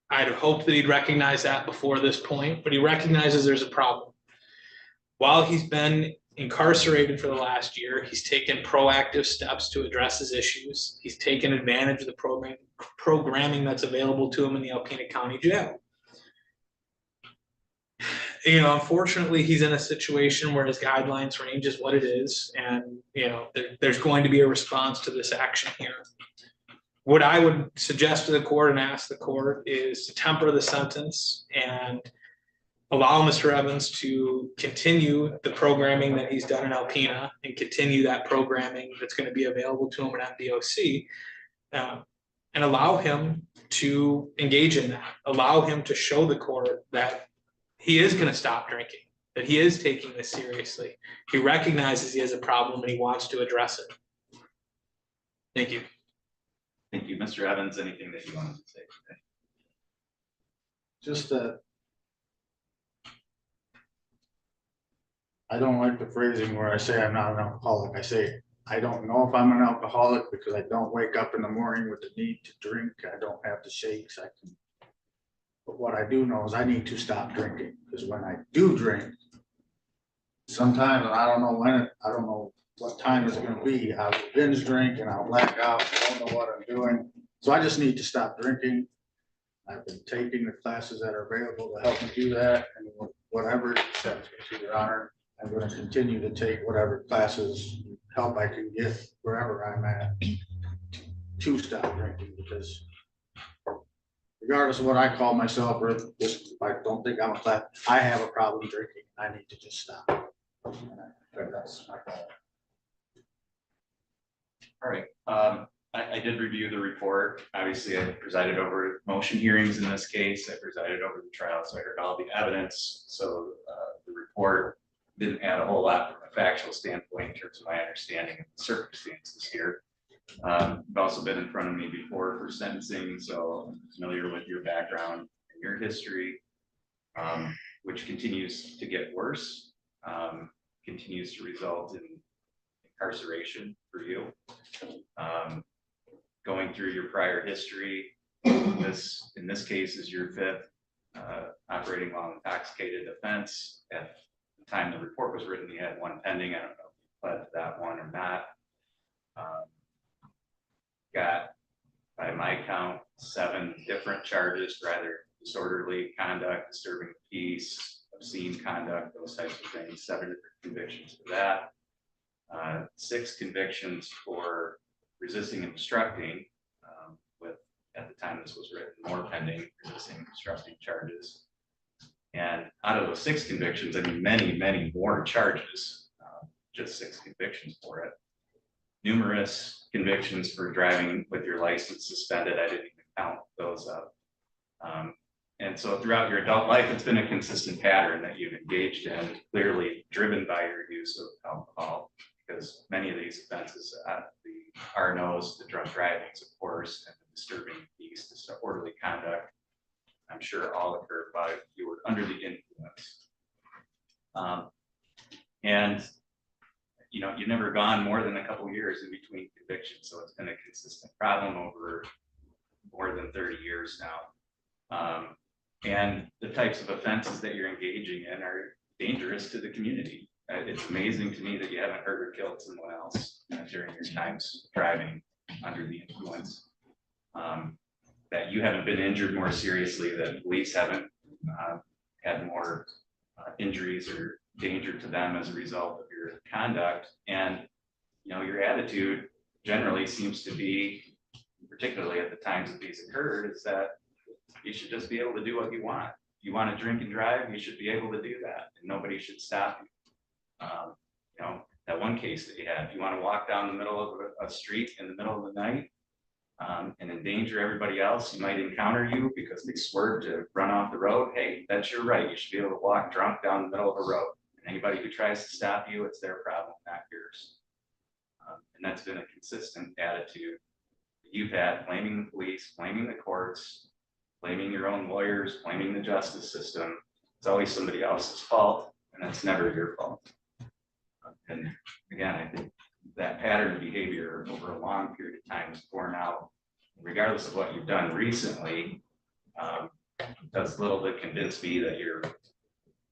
I'd hoped that he'd recognize that before this point, but he recognizes there's a problem. While he's been incarcerated for the last year, he's taken proactive steps to address his issues. He's taken advantage of the programming that's available to him in the Alpena County Jail. You know, unfortunately, he's in a situation where his guidelines range is what it is, and you know, there's going to be a response to this action here. What I would suggest to the court and ask the court is to temper the sentence and allow Mr. Evans to continue the programming that he's done in Alpena and continue that programming that's going to be available to him at MDOC, and allow him to engage in that, allow him to show the court that he is going to stop drinking, that he is taking this seriously. He recognizes he has a problem and he wants to address it. Thank you. Thank you, Mr. Evans. Anything that you wanted to say today? Just that I don't like the phrasing where I say I'm not an alcoholic. I say I don't know if I'm an alcoholic because I don't wake up in the morning with the need to drink. I don't have the shakes. But what I do know is I need to stop drinking, because when I do drink, sometimes, and I don't know when, I don't know what time it's going to be, I'll binge drink and I'll black out. I don't know what I'm doing. So I just need to stop drinking. I've been taking the classes that are available to help me do that, and whatever it sends me to, Your Honor, I'm going to continue to take whatever classes help I can get wherever I'm at to stop drinking, because regardless of what I call myself, or just if I don't think I'm a class, I have a problem drinking. I need to just stop. That's my call. All right. I did review the report. Obviously, I presided over motion hearings in this case. I presided over the trial, so I heard all the evidence. So the report didn't add a whole lot from a factual standpoint in terms of my understanding of the circumstances here. You've also been in front of me before for sentencing, so I'm familiar with your background and your history, which continues to get worse, continues to result in incarceration for you. Going through your prior history, in this case is your fifth operating while intoxicated offense. At the time the report was written, you had one pending. I don't know if you pled to that one or not. Got, by my count, 7 different charges for either disorderly conduct, disturbing the peace, obscene conduct, those types of things. 7 different convictions for that. 6 convictions for resisting and obstructing, with, at the time this was written, more pending resisting and obstructing charges. And out of those 6 convictions, I mean, many more charges, just 6 convictions for it. Numerous convictions for driving with your license suspended. I didn't even count those up. And so throughout your adult life, it's been a consistent pattern that you've engaged in, clearly driven by your use of alcohol, because many of these offenses, the RNOs, the drunk drivings, of course, and the disturbing peace, disorderly conduct, I'm sure all occurred while you were under the influence. And you know, you've never gone more than a couple years in between convictions, so it's been a consistent problem over more than 30 years now. And the types of offenses that you're engaging in are dangerous to the community. It's amazing to me that you haven't hurt or killed someone else during your times driving under the influence. That you haven't been injured more seriously, that police haven't had more injuries or danger to them as a result of your conduct. And you know, your attitude generally seems to be, particularly at the times that these occurred, is that you should just be able to do what you want. If you want to drink and drive, you should be able to do that, and nobody should stop you. You know, that one case that you had, if you want to walk down the middle of a street in the middle of the night and endanger everybody else who might encounter you because they swerved to run off the road, hey, that's your right. You should be able to walk drunk down the middle of a road. And anybody who tries to stop you, it's their problem, not yours. And that's been a consistent attitude that you've had, blaming the police, blaming the courts, blaming your own lawyers, blaming the justice system. It's always somebody else's fault, and it's never your fault. And again, I think that pattern of behavior over a long period of time is borne out, regardless of what you've done recently. Does little to convince me that you're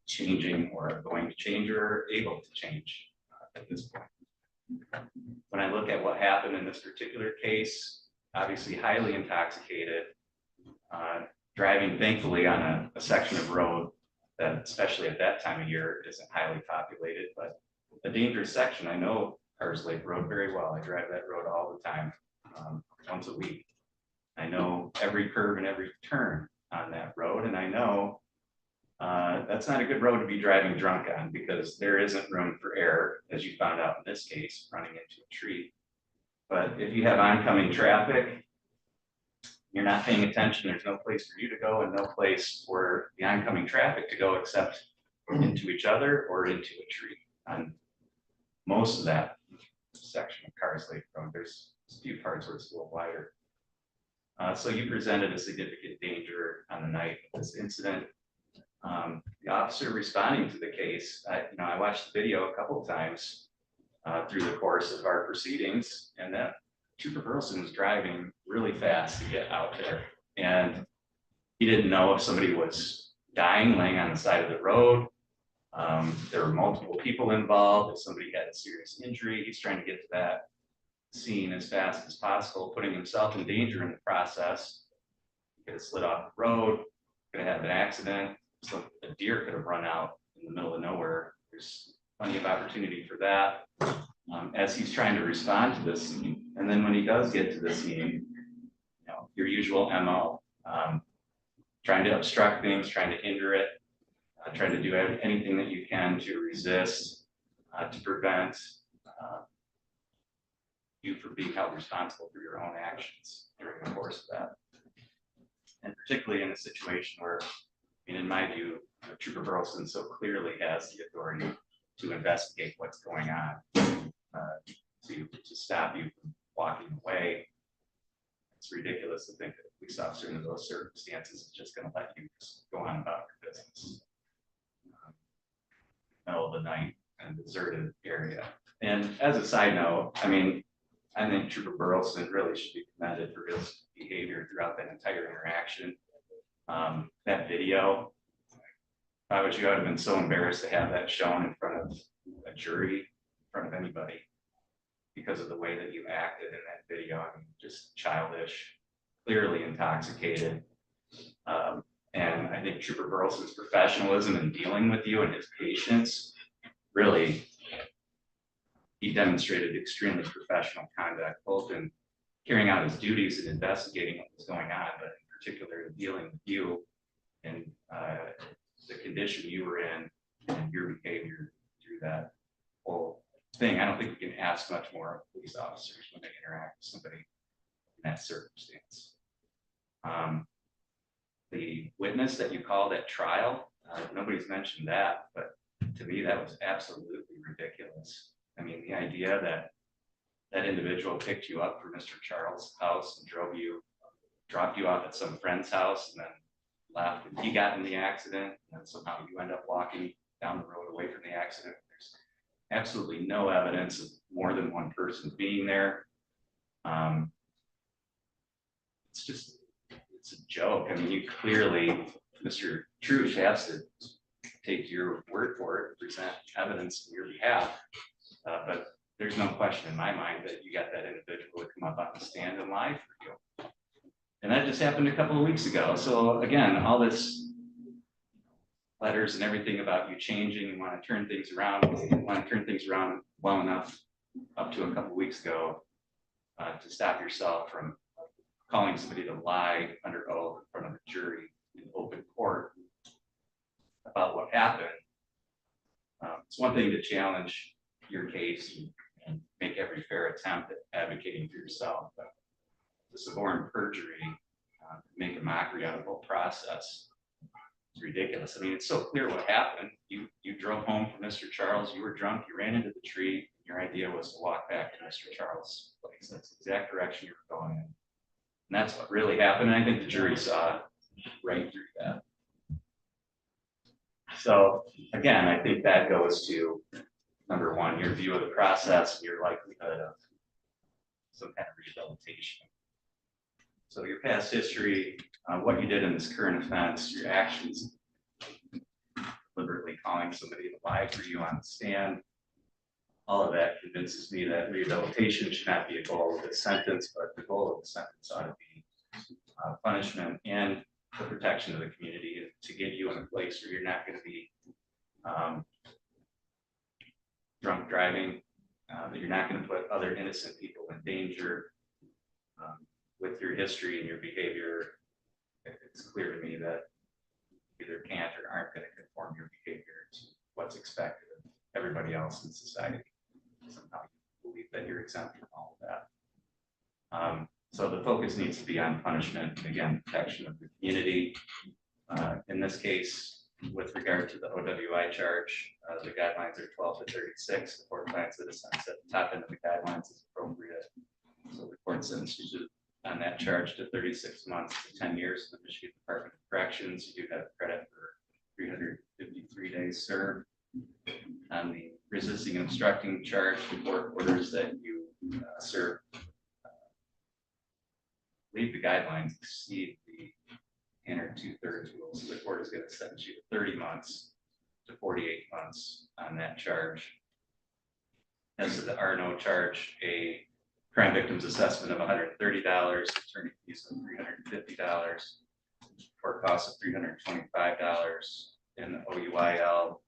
changing or going to change or able to change at this point. When I look at what happened in this particular case, obviously highly intoxicated, driving thankfully on a section of road that, especially at that time of year, isn't highly populated, but a dangerous section. I know Cars Lake Road very well. I drive that road all the time, once a week. I know every curve and every turn on that road, and I know that's not a good road to be driving drunk on, because there isn't room for error, as you found out in this case, running into a tree. But if you have oncoming traffic, you're not paying attention, there's no place for you to go and no place for the oncoming traffic to go except into each other or into a tree. On most of that section of Cars Lake Road, there's a few parts where it's a little wider. So you presented a significant danger on the night of this incident. The officer responding to the case, I watched the video a couple of times through the course of our proceedings, and that Trooper Burleson was driving really fast to get out there, and he didn't know if somebody was dying laying on the side of the road. There were multiple people involved. If somebody had a serious injury, he's trying to get to that scene as fast as possible, putting himself in danger in the process. He could have slid off the road, could have had an accident. So a deer could have run out in the middle of nowhere. There's plenty of opportunity for that as he's trying to respond to this scene. And then when he does get to the scene, your usual MO, trying to obstruct things, trying to hinder it, trying to do anything that you can to resist, to prevent you from being held responsible for your own actions during the course of that. And particularly in a situation where, in my view, Trooper Burleson so clearly has the authority to investigate what's going on, to stop you from walking away. It's ridiculous to think that a police officer in those circumstances is just going to let you just go on about your business. Middle of the night in a deserted area. And as a side note, I think Trooper Burleson really should be commended for his behavior throughout that entire interaction. That video, if I was you, I would have been so embarrassed to have that shown in front of a jury, in front of anybody, because of the way that you acted in that video. Just childish, clearly intoxicated. And I think Trooper Burleson's professionalism in dealing with you and his patience, really, he demonstrated extremely professional conduct, both in carrying out his duties and investigating what was going on, but in particular dealing with you and the condition you were in and your behavior through that whole thing. I don't think we can ask much more of police officers when they interact with somebody in that circumstance. The witness that you called at trial, nobody's mentioned that, but to me, that was absolutely ridiculous. I mean, the idea that that individual picked you up from Mr. Charles' house and dropped you off at some friend's house and then left, and he got in the accident, and then somehow you end up walking down the road away from the accident. There's absolutely no evidence of more than one person being there. It's a joke. I mean, you clearly, Mr. Trush has to take your word for it, present evidence on your behalf. But there's no question in my mind that you got that individual to come up on the stand and lie for you. And that just happened a couple of weeks ago. So again, all this letters and everything about you changing, you want to turn things around, well enough up to a couple of weeks ago to stop yourself from calling somebody to lie under oath in front of a jury in open court about what happened. It's one thing to challenge your case and make every fair attempt at advocating for yourself, but to suborn perjury, make a mockery out of the whole process, it's ridiculous. I mean, it's so clear what happened. You drove home from Mr. Charles, you were drunk, you ran into the tree, your idea was to walk back to Mr. Charles' place. That's the exact direction you were going in. And that's what really happened. And I think the jury saw right through that. So again, I think that goes to number one, your view of the process and your likelihood of some kind of rehabilitation. So your past history, what you did in this current offense, your actions, deliberately calling somebody to lie for you on the stand, all of that convinces me that rehabilitation should not be a goal of the sentence, but the goal of the sentence ought to be punishment and the protection of the community to get you in a place where you're not going to be drunk driving, that you're not going to put other innocent people in danger. With your history and your behavior, it's clear to me that you either can't or aren't going to conform your behavior to what's expected of everybody else in society. Somehow you believe that you're exempt from all of that. So the focus needs to be on punishment, again, protection of the community. In this case, with regard to the OWI charge, the guidelines are 12 to 36. The court finds that a sentence at the top end of the guidelines is appropriate. So the court sentences you on that charge to 36 months to 10 years in the Michigan Department of Corrections. You have credit for 353 days served. On the resisting and obstructing charge, the court orders that you serve, leave the guidelines exceed the inner 2/3 rule. So the court is going to sentence you to 30 months to 48 months on that charge. As to the R&O charge, a crime victim's assessment of $130, attorney fees of $350, court costs of $325, and the OUIL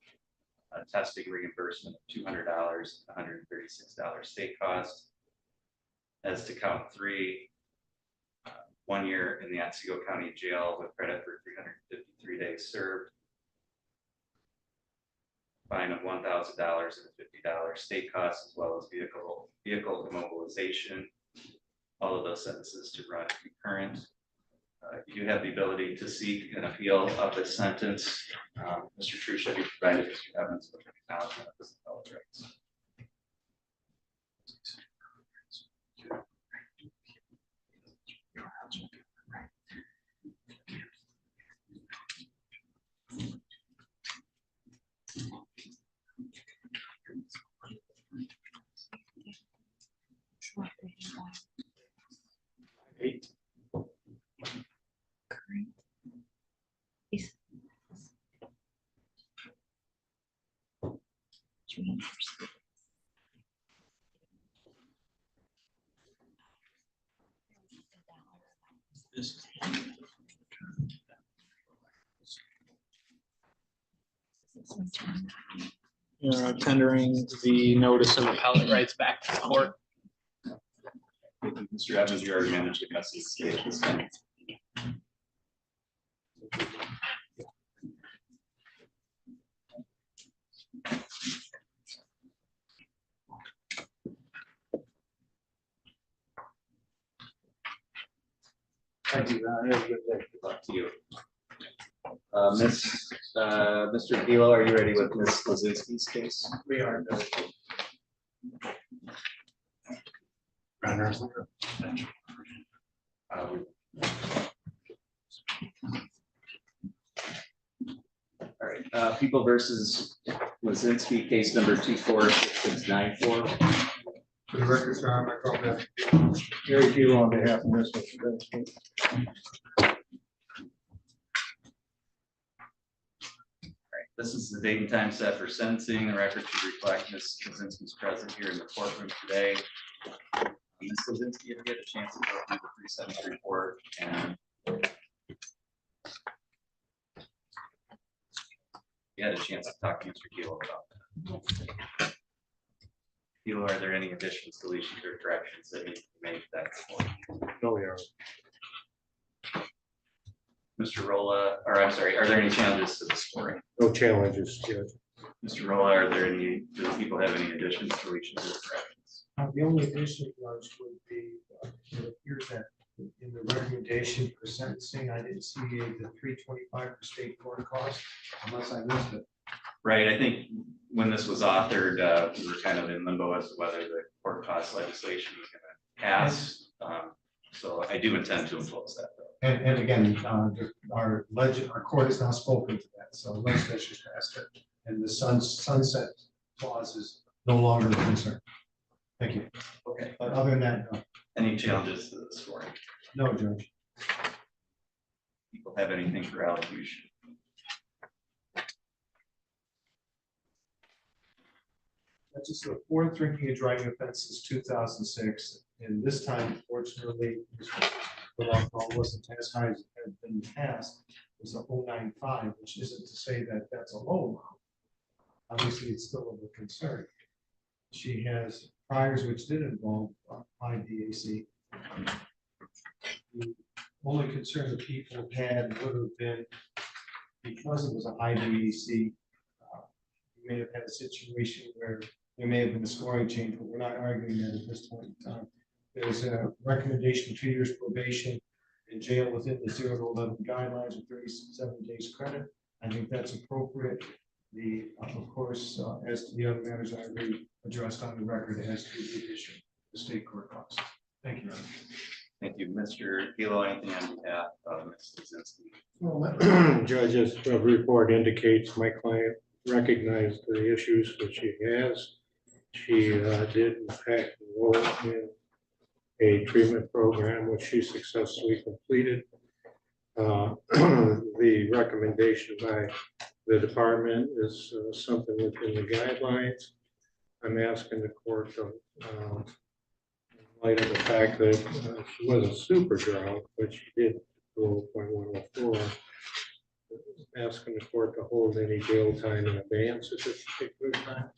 testing reimbursement of $200, $136 state cost. As to count 3, 1 year in the Otsego County Jail with credit for 353 days served, fine of $1,000 and $50 state costs, as well as vehicle immobilization. All of those sentences to run concurrent. You have the ability to seek an appeal of this sentence. Mr. Trush, have you provided Mr. Evans with acknowledgement of his appellate rights? Eight. Tendering the notice of appellate rights back to the court. Mr. Evans, you already managed to custody the case. Thank you. Have a good day. Good luck to you. Mr. Kilo, are you ready with Ms. Lozinski's case? We are. Runners. All right, People versus Lozinski, case number 246694. For the record, sir, I'm not going to. Gary Kilo on behalf of Ms. Lozinski. This is the date and time set for sentencing. The record should reflect Ms. Lozinski's present here in the courtroom today. Ms. Lozinski, if you had a chance to go through the pre-sentence report and you had a chance to talk to Mr. Kilo about that. Kilo, are there any additions, deletions, or corrections that need to be made to that report? No, we are. Mr. Rolla, or I'm sorry, are there any challenges to the scoring? No challenges, Judge. Mr. Rolla, are there any, do people have any additions, deletions, or corrections? The only addition, Judge, would be, it appears that in the recommendation for sentencing, I didn't see the 325 for state court costs, unless I missed it. Right, I think when this was authored, we were kind of in limbo as to whether the court cost legislation was gonna pass. So I do intend to impose that, though. And again, our court has now spoken to that, so legislation passed it, and the sunset clause is no longer a concern. Thank you. Okay. But other than that, no. Any challenges to the scoring? No, Judge. People have anything for allocution? That's just the fourth drinking and driving offense since 2006, and this time, fortunately, what alcohol wasn't as high as it had been in the past. It was a 0.95, which isn't to say that that's a low amount. Obviously, it's still of a concern. She has priors which did involve high DAC. The only concern that people had would have been because it was a high DAC. You may have had a situation where there may have been a scoring change, but we're not arguing that at this point in time. There's a recommendation of 2 years probation in jail within the 0 to 11 guidelines with 37 days credit. I think that's appropriate. Of course, as to the other matters I already addressed on the record as to the issue, the state court costs. Thank you. Thank you, Mr. Kilo. Anything on behalf of Ms. Lozinski? Well, Judge's report indicates my client recognized the issues that she has. She did in fact enroll in a treatment program which she successfully completed. The recommendation by the department is something within the guidelines. I'm asking the court to, in light of the fact that she wasn't super drunk, but she did go 0.104, asking the court to hold any jail time in advance at this particular time.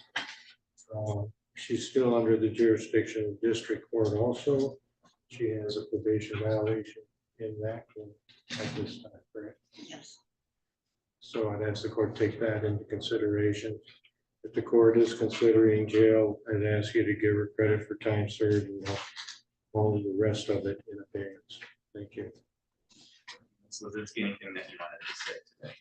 She's still under the jurisdiction of district court also. She has a probation violation in that court at this time, correct? Yes. So I'd ask the court to take that into consideration. If the court is considering jail, I'd ask you to give her credit for time served and all the rest of it in advance. Thank you. Ms. Lozinski, anything that you wanted to say today?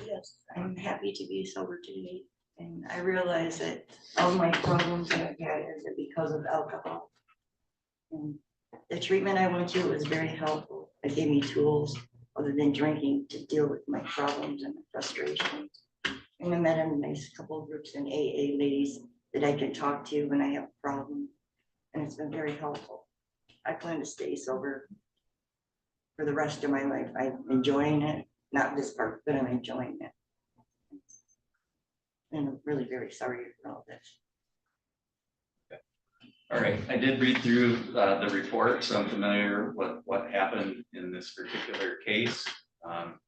Yes, I'm happy to be sober today, and I realize that all my problems that I've had is because of alcohol. And the treatment I went to was very helpful. It gave me tools other than drinking to deal with my problems and frustrations. And I met a nice couple of groups in AA ladies that I can talk to when I have problems, and it's been very helpful. I plan to stay sober for the rest of my life. I'm enjoying it, not this part, but I'm enjoying it. And I'm really very sorry for all this. All right, I did read through the report, so I'm familiar with what happened in this particular case.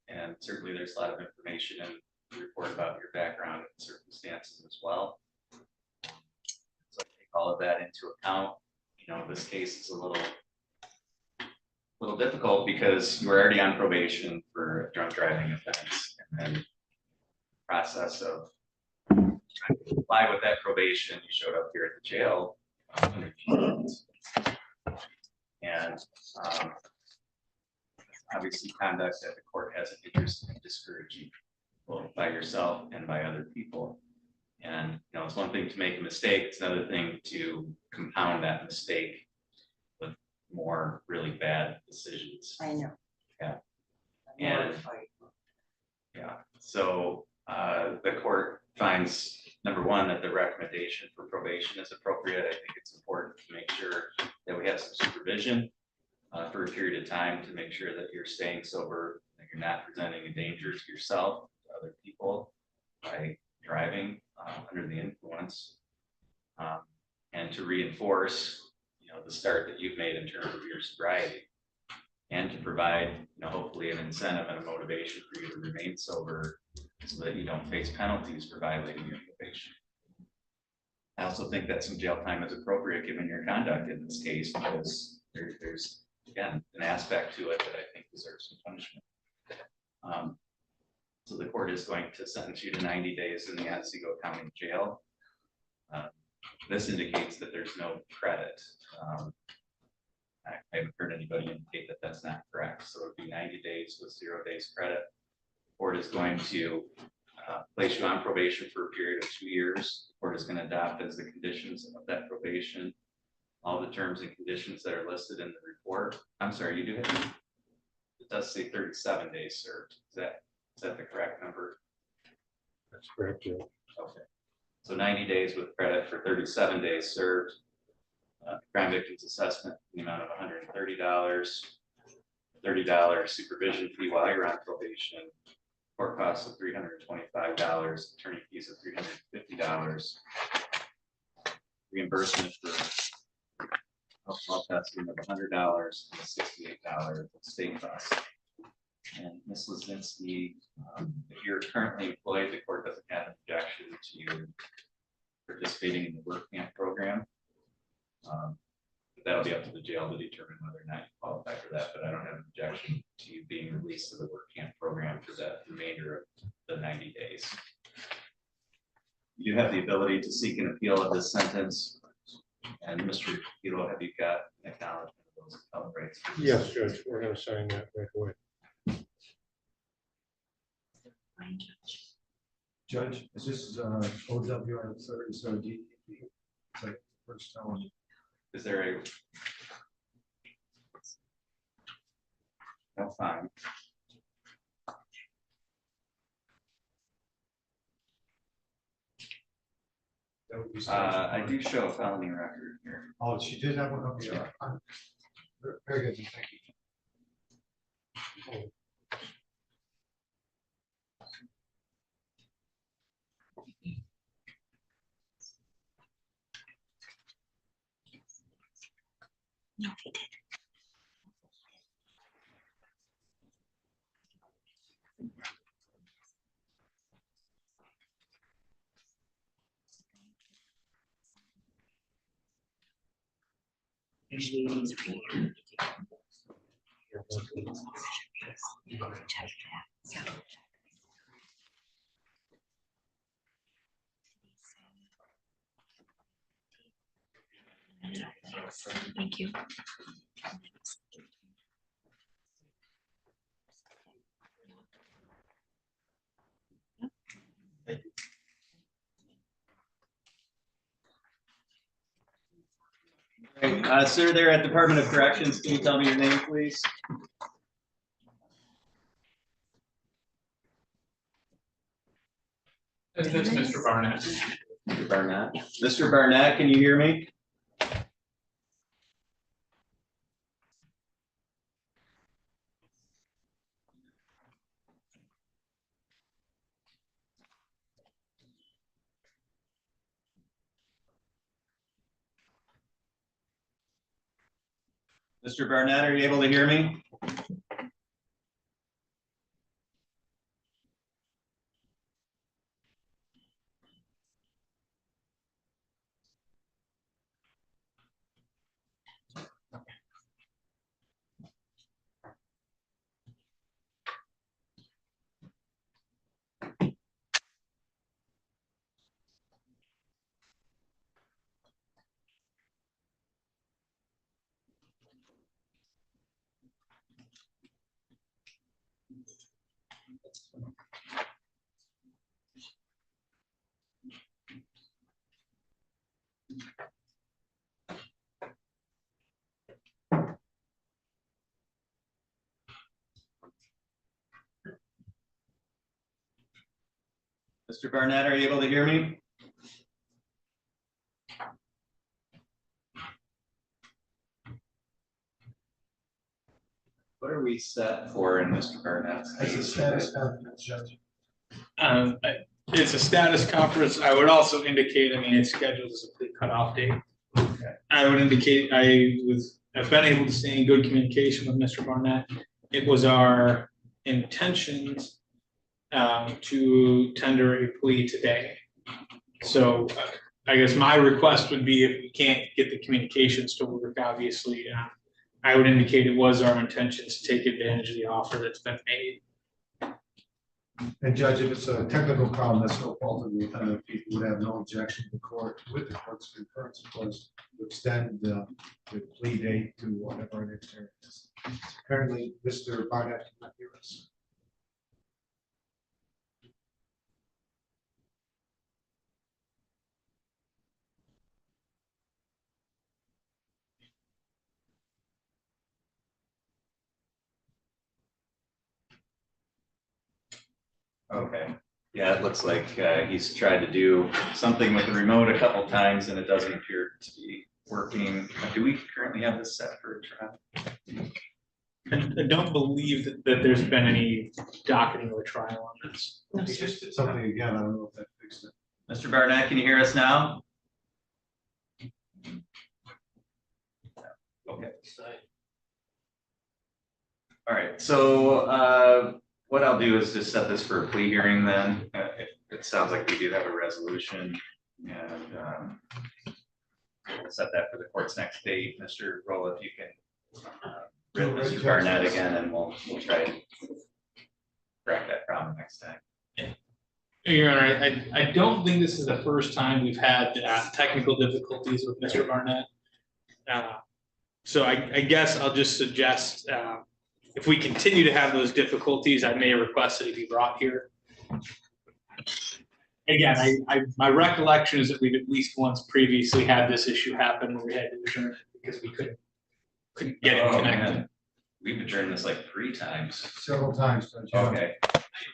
And certainly there's a lot of information in the report about your background and circumstances as well. So I take all of that into account. You know, this case is a little difficult because you were already on probation for a drunk driving offense, and then the process of trying to comply with that probation, you showed up here at the jail under and obviously conduct that the court has an interest in discouraging, both by yourself and by other people. And, you know, it's one thing to make a mistake, it's another thing to compound that mistake with more really bad decisions. I know. Yeah. I'm And horrified. yeah, so the court finds, number one, that the recommendation for probation is appropriate. I think it's important to make sure that we have some supervision for a period of time to make sure that you're staying sober, that you're not presenting a danger to yourself, to other people by driving under the influence. And to reinforce, you know, the start that you've made in terms of your sobriety. And to provide, you know, hopefully an incentive and a motivation for you to remain sober so that you don't face penalties for violating your probation. I also think that some jail time is appropriate given your conduct in this case, because there's again, an aspect to it that I think deserves some punishment. So the court is going to sentence you to 90 days in the Otsego County Jail. This indicates that there's no credit. I haven't heard anybody indicate that that's not correct. So it would be 90 days with 0 days credit. The court is going to place you on probation for a period of 2 years. The court is going to adopt as the conditions of that probation all the terms and conditions that are listed in the report. I'm sorry, you do have, it does say 37 days served. Is that the correct number? That's correct, yeah. Okay. So 90 days with credit for 37 days served. Crime victims assessment in the amount of $130, $30 supervision fee while you're on probation, court costs of $325, attorney fees of $350, reimbursement for alcohol testing of $100 and $68 state costs. And Ms. Lizinski, if you're currently employed, the court doesn't have an objection to you participating in the work camp program. But that'll be up to the jail to determine whether or not you qualify for that, but I don't have an objection to you being released to the work camp program for the remainder of the 90 days. You have the ability to seek an appeal of this sentence. And Mr. Kilo, have you got an acknowledgement of those appellate rights? Yes, Judge, we're gonna sign that right away. Judge, is this OWR 30, so DEP? It's like first time. Is there a? No, fine. That would be I do show a felony record here. Oh, she did have one. Okay, all right. Very good. Thank you. No, he did. Check that. Thank you. Sir, there at Department of Corrections, can you tell me your name, please? That's Mr. Barnett. Mr. Barnett. Mr. Barnett, can you hear me? Mr. Barnett, are you able to hear me? Mr. Barnett, are you able to hear me? What are we set for in Mr. Barnett's As a case? status conference, Judge. It's a status conference. I would also indicate, I mean, it's scheduled as a plea cutoff date. I would indicate I've been able to stay in good communication with Mr. Barnett. It was our intentions to tender a plea today. So I guess my request would be, if we can't get the communications to work, obviously, I would indicate it was our intentions to take advantage of the offer that's been made. And Judge, if it's a technical problem, that's no fault of the defendant. People would have no objection to the court with the court's concurrence, of course, to extend the plea date to whatever it is. Apparently, Mr. Barnett cannot hear us. Okay, yeah, it looks like he's tried to do something with the remote a couple times and it doesn't appear to be working. Do we currently have this set for a trial? I don't believe that there's been any docketing or trial on this. He just did something again. I don't know if that fixed it. Mr. Barnett, can you hear us now? Okay. All right, so what I'll do is just set this for a plea hearing then. It sounds like we do have a resolution, and we'll set that for the court's next date. Mr. Rolla, if you can rid Mr. Barnett again, and we'll try and correct that problem next time. Your Honor, I don't think this is the first time we've had technical difficulties with Mr. Barnett. So I guess I'll just suggest, if we continue to have those difficulties, I may request that he be brought here. Again, my recollection is that we've at least once previously had this issue happen where we had to adjourn it because we couldn't get it connected. Man. We've adjourned this like 3 times. Several times, Judge. Yeah. Okay.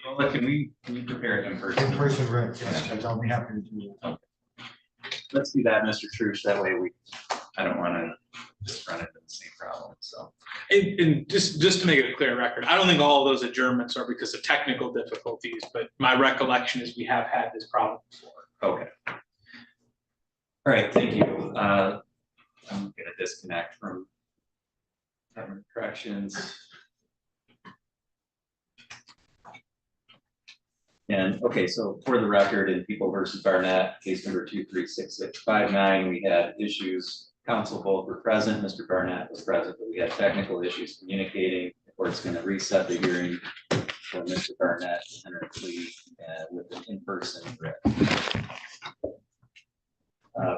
Rolla, can we prepare him first? In person, right, yes, Judge, I'll be happy to do that. Let's do that, Mr. Truce. That way I don't want to just run into the same problem, so. And just to make it a clear record, I don't think all of those adjournments are because of technical difficulties, but my recollection is we have had this problem before. Okay. All right, thank you. I'm gonna disconnect from Department of Corrections. And, okay, so for the record, in People versus Barnett, case number 236659, we had issues. Counsel both were present. Mr. Barnett was present, but we had technical issues communicating. The court's going to reset the hearing for Mr. Barnett to enter a plea with an in-person writ.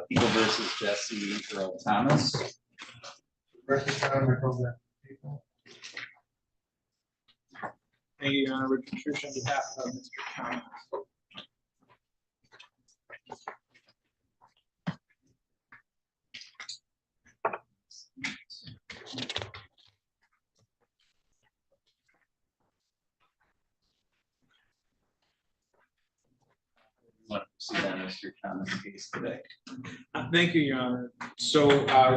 People versus Jesse Earl Thomas. Thank you, Your Honor. Richard Truce on behalf of Mr. Thomas. Want to see on Mr. Thomas' case today? Thank you, Your Honor. So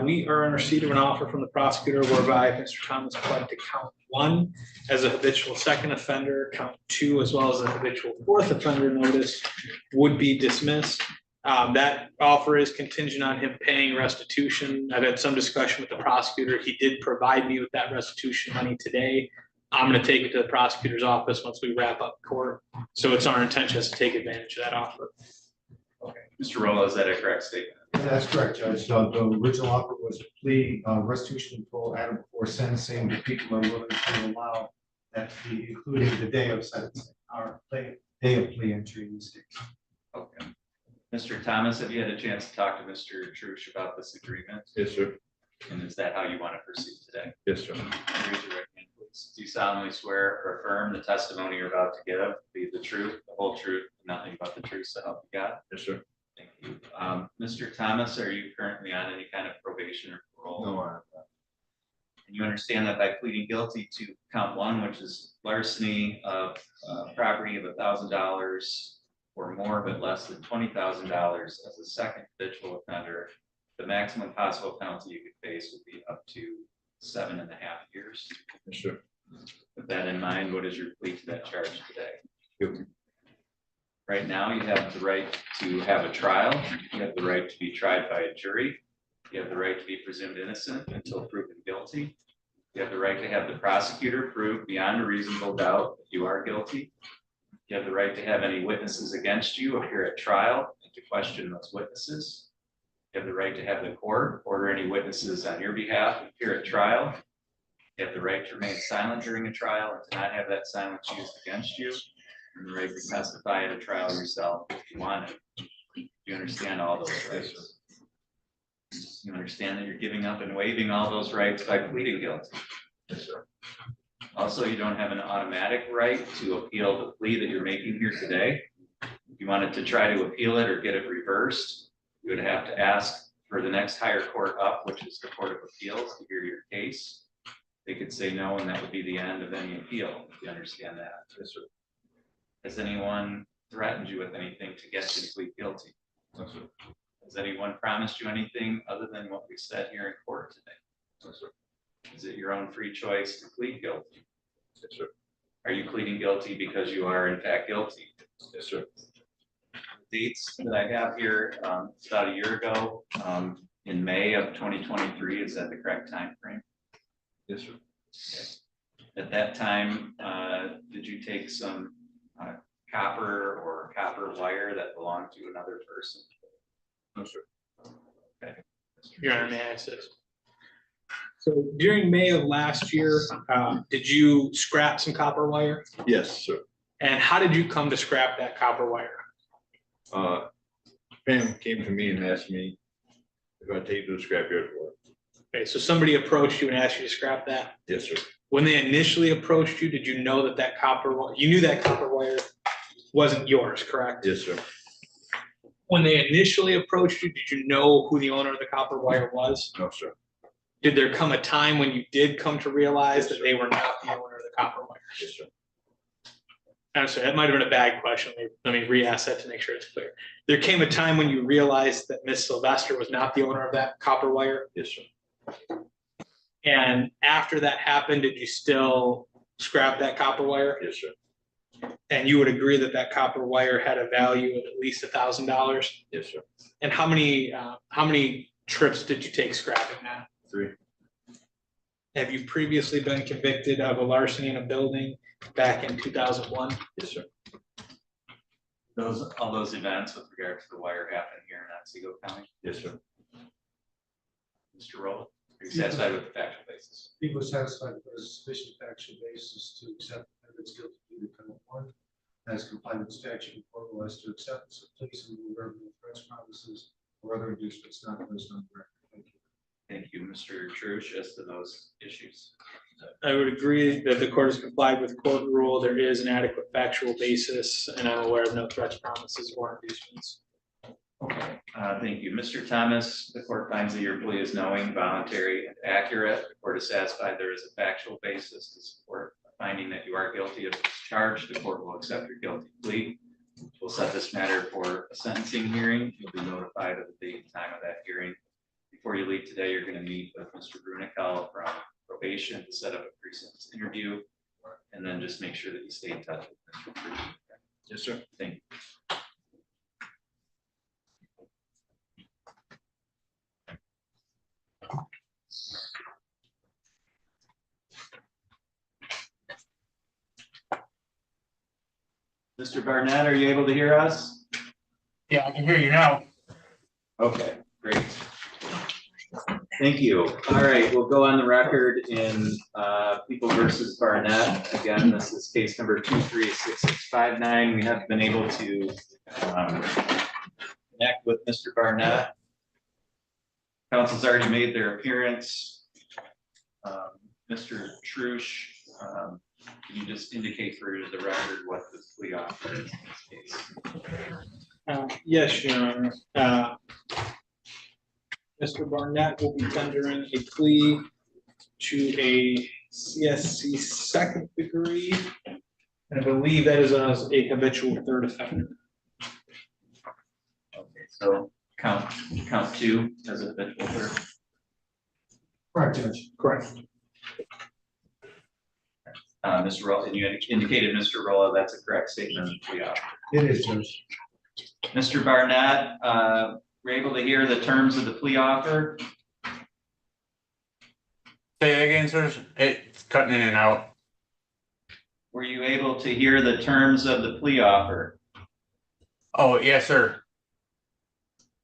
we are in receipt of an offer from the prosecutor whereby Mr. Thomas pled to count 1 as a habitual second offender, count 2 as well as a habitual fourth offender notice would be dismissed. That offer is contingent on him paying restitution. I've had some discussion with the prosecutor. He did provide me with that restitution money today. I'm going to take it to the prosecutor's office once we wrap up court. So it's our intention to take advantage of that offer. Okay, Mr. Rolla, is that a correct statement? That's correct, Judge. The original offer was a plea, restitution in full, added before sentencing. The people are willing to allow that fee, including the day of sentencing, our day of plea entry in this case. Okay. Mr. Thomas, have you had a chance to talk to Mr. Truce about this agreement? Yes, sir. And is that how you want to proceed today? Yes, sir. Raise your right hand, please. Do you solemnly swear or affirm the testimony you're about to give be the truth, the whole truth, nothing but the truth, so help you God? Yes, sir. Thank you. Mr. Thomas, are you currently on any kind of probation or parole? No, I'm not. And you understand that by pleading guilty to count 1, which is larceny of property of $1,000 or more but less than $20,000 as a second habitual offender, the maximum possible penalty you could face would be up to 7.5 years. Sure. With that in mind, what is your plea to that charge today? Right now, you have the right to have a trial. You have the right to be tried by a jury. You have the right to be presumed innocent until proven guilty. You have the right to have the prosecutor prove beyond a reasonable doubt that you are guilty. You have the right to have any witnesses against you appear at trial and to question those witnesses. You have the right to have the court order any witnesses on your behalf appear at trial. You have the right to remain silent during a trial and to not have that silence used against you. And the right to testify at a trial yourself if you want it. You understand all those rights. You understand that you're giving up and waiving all those rights by pleading guilty. Also, you don't have an automatic right to appeal the plea that you're making here today. If you wanted to try to appeal it or get it reversed, you would have to ask for the next higher court up, which is the Court of Appeals, to hear your case. They could say no, and that would be the end of any appeal, if you understand that. Yes, sir. Has anyone threatened you with anything to get you to plead guilty? No, sir. Has anyone promised you anything other than what we said here in court today? No, sir. Is it your own free choice to plead guilty? Yes, sir. Are you pleading guilty because you are in fact guilty? Yes, sir. Dates that I have here, it's about a year ago, in May of 2023, is that the correct time frame? Yes, sir. Okay. At that time, did you take some copper or copper wire that belonged to another person? No, sir. Okay. Your Honor, may I assist? So during May of last year, did you scrap some copper wire? Yes, sir. And how did you come to scrap that copper wire? Pam came to me and asked me if I'd take it to the scrapyard for it. Okay, so somebody approached you and asked you to scrap that? Yes, sir. When they initially approached you, did you know that you knew that copper wire wasn't yours, correct? Yes, sir. When they initially approached you, did you know who the owner of the copper wire was? No, sir. Did there come a time when you did come to realize that they were not the owner of the copper wire? Yes, sir. I'm sorry, that might have been a bad question. Let me re-ask that to make sure it's clear. There came a time when you realized that Miss Sylvester was not the owner of that copper wire? Yes, sir. And after that happened, did you still scrap that copper wire? Yes, sir. And you would agree that that copper wire had a value of at least $1,000? Yes, sir. And how many trips did you take scrapping that? 3. Have you previously been convicted of a larceny in a building back in 2001? Yes, sir. All those events with regard to the wire happened here in Otsego County? Yes, sir. Mr. Rowland, are you satisfied with the factual basis? He was satisfied with a sufficient factual basis to accept that it's guilty to count 1, has complied with statute and court laws to accept the pleas and where no threats, promises, or other inducements not placed on the record. Thank you. Thank you, Mr. Trush, as to those issues. I would agree that the court has complied with court rule. There is an adequate factual basis, and I'm aware of no threats, promises, or inducements. Okay, thank you. Mr. Thomas, the court finds that your plea is knowing, voluntary, and accurate. The court is satisfied there is a factual basis to support finding that you are guilty of this charge. The court will accept your guilty plea. We'll set this matter for a sentencing hearing. You'll be notified of the date and time of that hearing. Before you leave today, you're going to meet with Mr. Brunikel from probation to set up a pre-sentence interview, and then just make sure that you stay in touch with Mr. Brunikel. Yes, sir. Thank you. Mr. Barnett, are you able to hear us? Yeah, I can hear you now. Okay, great. Thank you. All right, we'll go on the record in People versus Barnett. Again, this is case number 236659. We have been able to connect with Mr. Barnett. Council's already made their appearance. Mr. Trush, can you just indicate for the record what the plea offer is in this case? Yes, Your Honor. Mr. Barnett will be tendering a plea to a CSC second degree. And I believe that is as a habitual third offender. So count two as a habitual third. Correct, Judge. Correct. Mr. Rolla, and you indicated, Mr. Rolla, that's a correct statement. Yeah. It is, Judge. Mr. Barnett, we're able to hear the terms of the plea offer. Say that again, sir. It's cutting in and out. Were you able to hear the terms of the plea offer? Oh, yes, sir.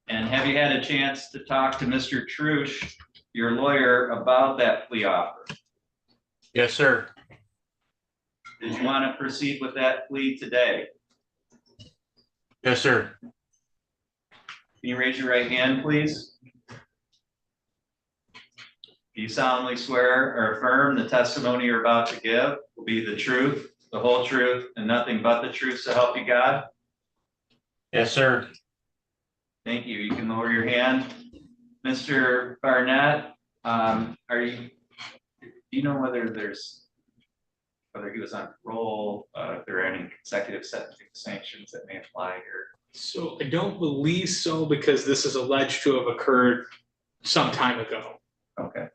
And have you had a chance to talk to Mr. Trush, your lawyer, about that plea offer? Yes, sir. Did you want to proceed with that plea today? Yes, sir. Can you raise your right hand, please? Do you solemnly swear or affirm the testimony you're about to give will be the truth, the whole truth, and nothing but the truth, so help you God? Yes, sir. Thank you. You can lower your hand. Mr. Barnett, do you know whether he was on parole, if there are any consecutive sentencing sanctions that may apply here? So I don't believe so, because this is alleged to have occurred some time ago. Okay.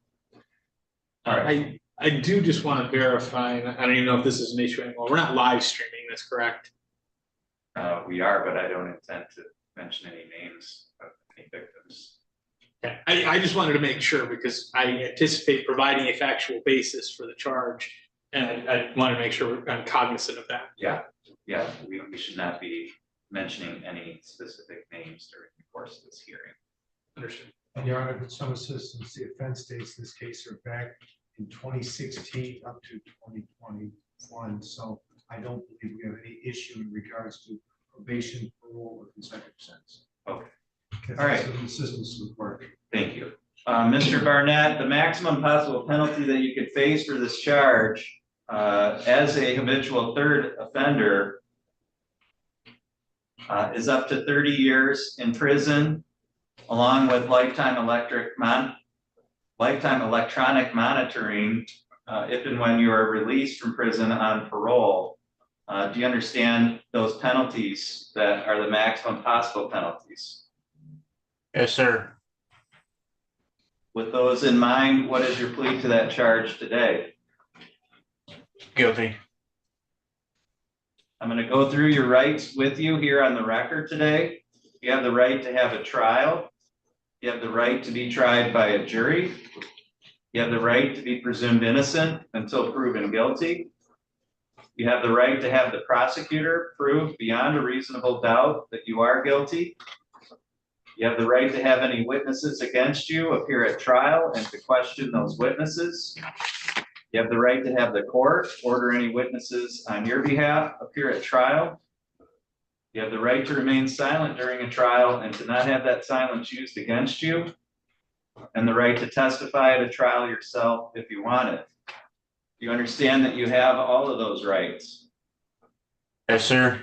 All right. I do just want to verify, and I don't even know if this is an issue anymore. We're not live streaming this, correct? We are, but I don't intend to mention any names of any victims. Okay. I just wanted to make sure, because I anticipate providing a factual basis for the charge, and I want to make sure I'm cognizant of that. Yeah, we should not be mentioning any specific names during the course of this hearing. Understood. And Your Honor, with some assistance, the offense dates in this case are back in 2016 up to 2021. So I don't believe we have any issue in regards to probation, parole, or consecutive sentence. Okay. If All right. some assistance would work. Thank you. Mr. Barnett, the maximum possible penalty that you could face for this charge as a habitual third offender is up to 30 years in prison, along with lifetime electronic monitoring if and when you are released from prison on parole. Do you understand those penalties that are the maximum possible penalties? Yes, sir. With those in mind, what is your plea to that charge today? Guilty. I'm going to go through your rights with you here on the record today. You have the right to have a trial. You have the right to be tried by a jury. You have the right to be presumed innocent until proven guilty. You have the right to have the prosecutor prove beyond a reasonable doubt that you are guilty. You have the right to have any witnesses against you appear at trial and to question those witnesses. You have the right to have the court order any witnesses on your behalf appear at trial. You have the right to remain silent during a trial and to not have that silence used against you. And the right to testify at a trial yourself if you want it. You understand that you have all of those rights? Yes, sir.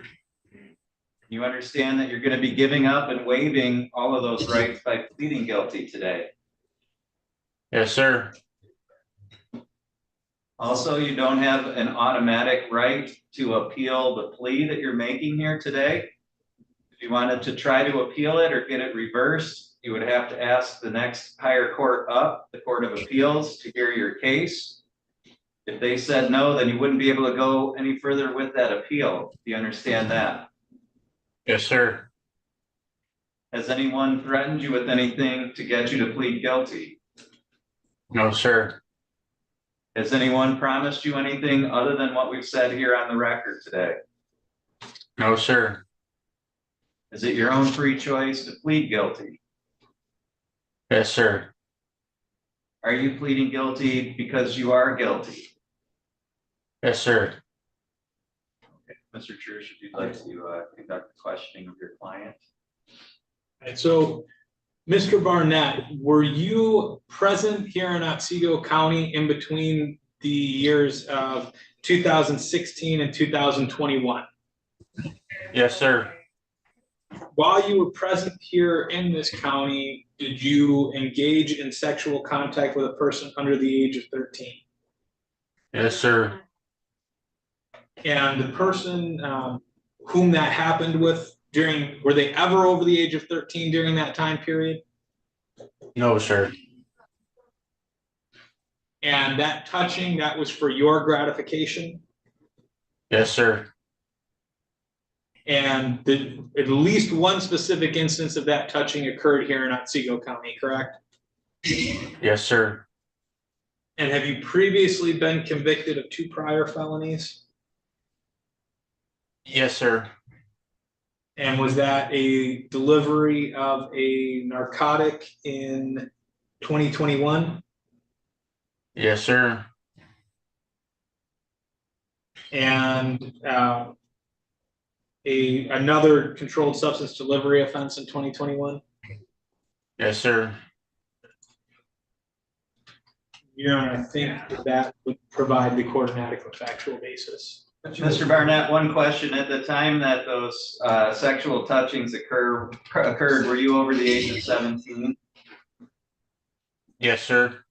You understand that you're going to be giving up and waiving all of those rights by pleading guilty today? Yes, sir. Also, you don't have an automatic right to appeal the plea that you're making here today. If you wanted to try to appeal it or get it reversed, you would have to ask the next higher court up, the Court of Appeals, to hear your case. If they said no, then you wouldn't be able to go any further with that appeal. Do you understand that? Yes, sir. Has anyone threatened you with anything to get you to plead guilty? No, sir. Has anyone promised you anything other than what we've said here on the record today? No, sir. Is it your own free choice to plead guilty? Yes, sir. Are you pleading guilty because you are guilty? Yes, sir. Okay. Mr. Church, if you'd like to conduct the questioning of your client. And so, Mr. Barnett, were you present here in Otsego County in between the years of 2016 and 2021? Yes, sir. While you were present here in this county, did you engage in sexual contact with a person under the age of 13? Yes, sir. And the person whom that happened with, were they ever over the age of 13 during that time period? No, sir. And that touching, that was for your gratification? Yes, sir. And at least one specific instance of that touching occurred here in Otsego County, correct? Yes, sir. And have you previously been convicted of 2 prior felonies? Yes, sir. And was that a delivery of a narcotic in 2021? Yes, sir. And another controlled substance delivery offense in 2021? Yes, sir. I think that would provide the court an adequate factual basis. Mr. Barnett, one question. At the time that those sexual touchings occurred, were you over the age of 17? Yes, sir.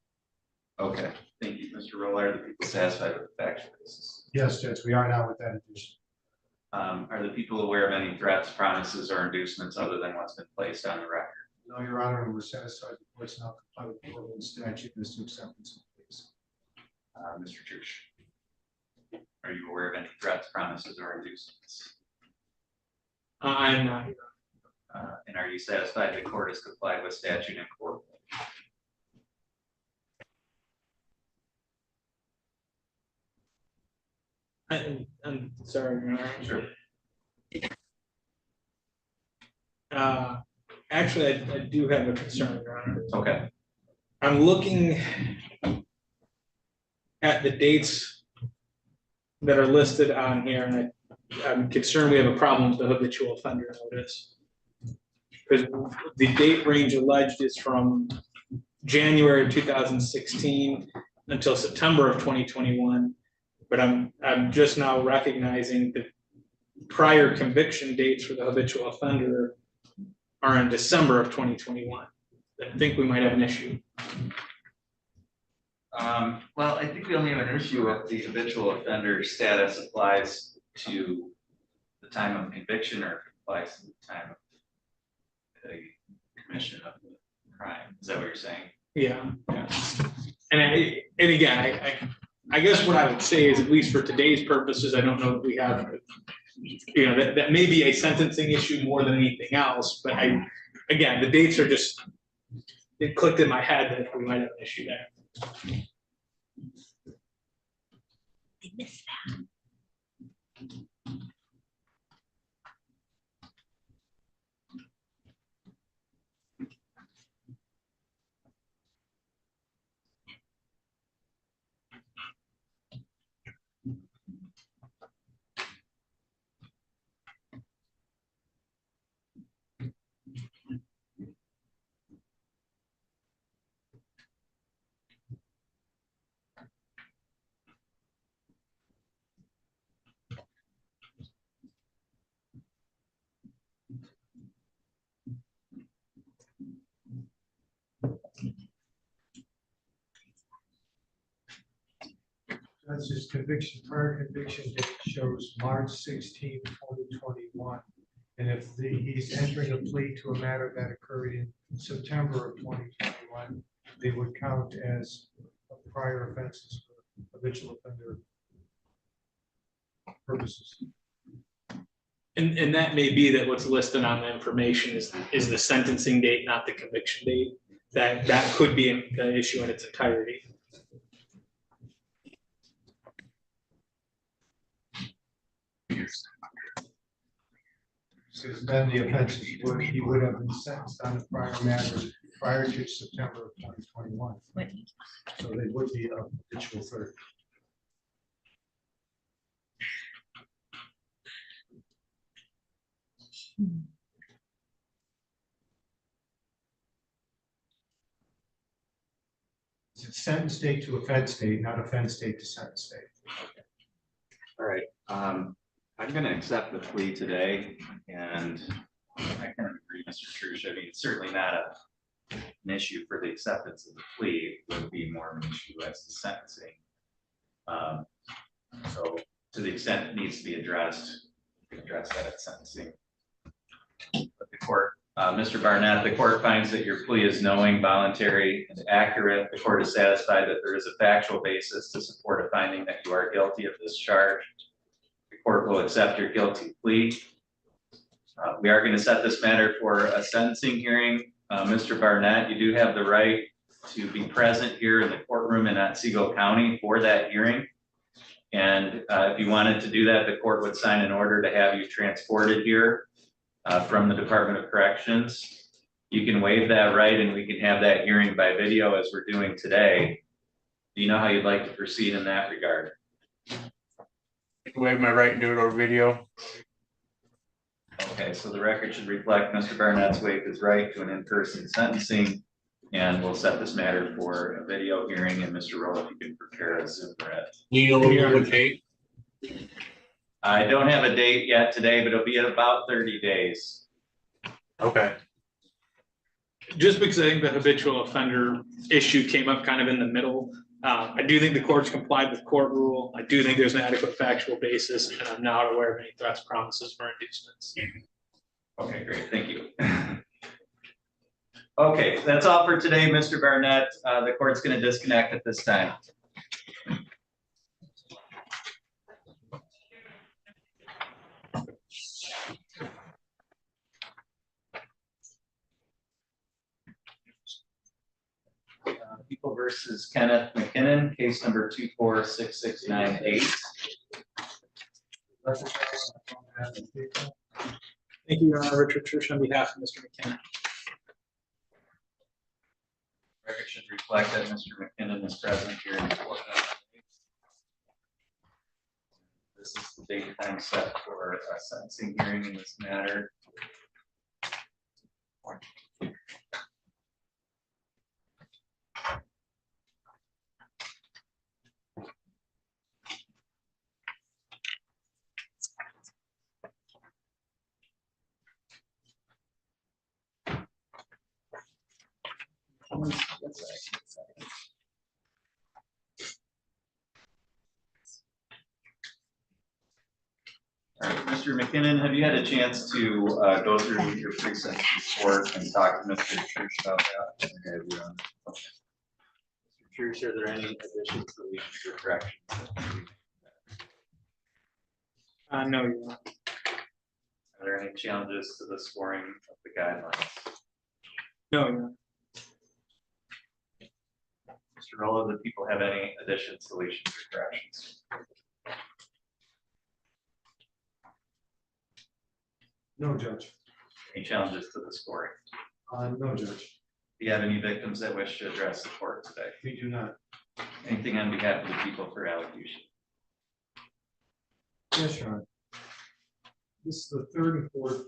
Okay, thank you, Mr. Roller. Are the people satisfied with the factual basis? Yes, Judge, we are now with that addition. Are the people aware of any threats, promises, or inducements other than what's been placed on the record? No, Your Honor, and we're satisfied the court's now comply with the Portland statute as to acceptance of pleas. Mr. Trush, are you aware of any threats, promises, or inducements? I'm not. And are you satisfied the court has complied with statute and court? I'm sorry, Your Honor. Sure. Actually, I do have a concern, Your Honor. Okay. I'm looking at the dates that are listed on here, and I'm concerned we have a problem with the habitual offender notice. Because the date range alleged is from January of 2016 until September of 2021. But I'm just now recognizing that prior conviction dates for the habitual offender are in December of 2021. I think we might have an issue. Well, I think we only have an issue if the habitual offender status applies to the time of conviction or if it applies to the time of the commission of the crime. Is that what you're saying? Yeah. And again, I guess what I would say is, at least for today's purposes, I don't know that we have, that may be a sentencing issue more than anything else, but again, the dates are just, it clicked in my head that we might have an issue there. I missed that. That's his conviction, prior conviction date shows March 16, 2021. And if he's entering a plea to a matter that occurred in September of 2021, they would count as prior offenses for habitual offender purposes. And that may be that what's listed on the information is the sentencing date, not the conviction date. That could be an issue in its entirety. Because then the offenses he would have been sentenced on the prior matter prior to September of 2021. So they would be a habitual third. It's sentence date to offense date, not offense date to sentence date. All right. I'm going to accept the plea today, and I kind of agree, Mr. Trush. I mean, it's certainly not an issue for the acceptance of the plea. It would be more of an issue as to sentencing. So to the extent it needs to be addressed, we can address that at sentencing. The court, Mr. Barnett, the court finds that your plea is knowing, voluntary, and accurate. The court is satisfied that there is a factual basis to support a finding that you are guilty of this charge. The court will accept your guilty plea. We are going to set this matter for a sentencing hearing. Mr. Barnett, you do have the right to be present here in the courtroom in Otsego County for that hearing. And if you wanted to do that, the court would sign an order to have you transported here from the Department of Corrections. You can waive that right and we can have that hearing by video as we're doing today. Do you know how you'd like to proceed in that regard? Waive my right and do it over video. Okay, so the record should reflect Mr. Barnett's waived his right to an in-person sentencing, and we'll set this matter for a video hearing, and Mr. Roll, if you can prepare a Zoom thread. Do you know what date? I don't have a date yet today, but it'll be at about 30 days. Okay. Just because I think the habitual offender issue came up kind of in the middle. I do think the court's complied with court rule. I do think there's an adequate factual basis, and I'm not aware of any threats, promises, or inducements. Okay, great, thank you. Okay, that's all for today, Mr. Barnett. The court's going to disconnect at this time. People versus Kenneth McKinnon, case number 246698. Thank you, Your Honor. Richard Church on behalf of Mr. McKinnon. Record should reflect that Mr. McKinnon is present here in court. This is the date and time set for a sentencing hearing in this matter. All right, Mr. McKinnon, have you had a chance to go through your pre-sentence report and talk to Mr. Church about that? Mr. Church, are there any additions, deletions, or corrections? No, Your Honor. Are there any challenges to the scoring of the guidelines? No, Your Honor. Mr. Rolo, do people have any additions, deletions, or corrections? No, Judge. Any challenges to the scoring? No, Judge. Do you have any victims that wish to address the court today? We do not. Anything on behalf of the people for allocution? Yes, Your Honor. This is the third and fourth,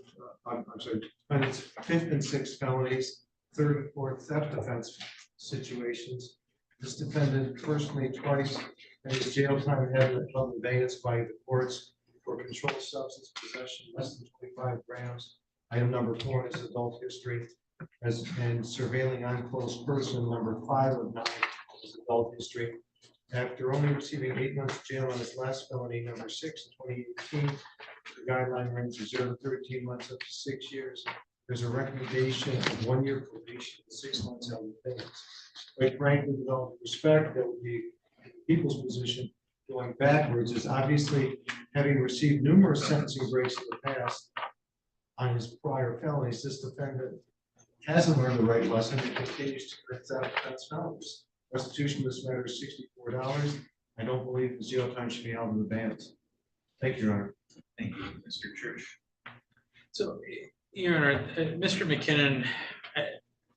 I'm sorry, defendants' fifth and sixth felonies, third and fourth theft offense situations. This defendant personally twice had his jail time had in abeyance by the courts for controlled substance possession less than 25 grams. Item number 4 is adult history, and surveilling unclosed person number 5 of 9 is adult history. After only receiving 8 months jail on his last felony, number 6 in 2018, the guideline range is 0 to 13 months up to 6 years. There's a recommendation of 1 year probation, 6 months out of abeyance. Quite frankly, with all due respect, that would be in the people's position. Going backwards is obviously having received numerous sentencing breaks in the past on his prior felonies. This defendant hasn't learned the right lesson and continues to commit theft offense felonies. Restitution of this matter is $64. I don't believe the jail time should be held in abeyance. Thank you, Your Honor. Thank you, Mr. Church. So, Your Honor, Mr. McKinnon,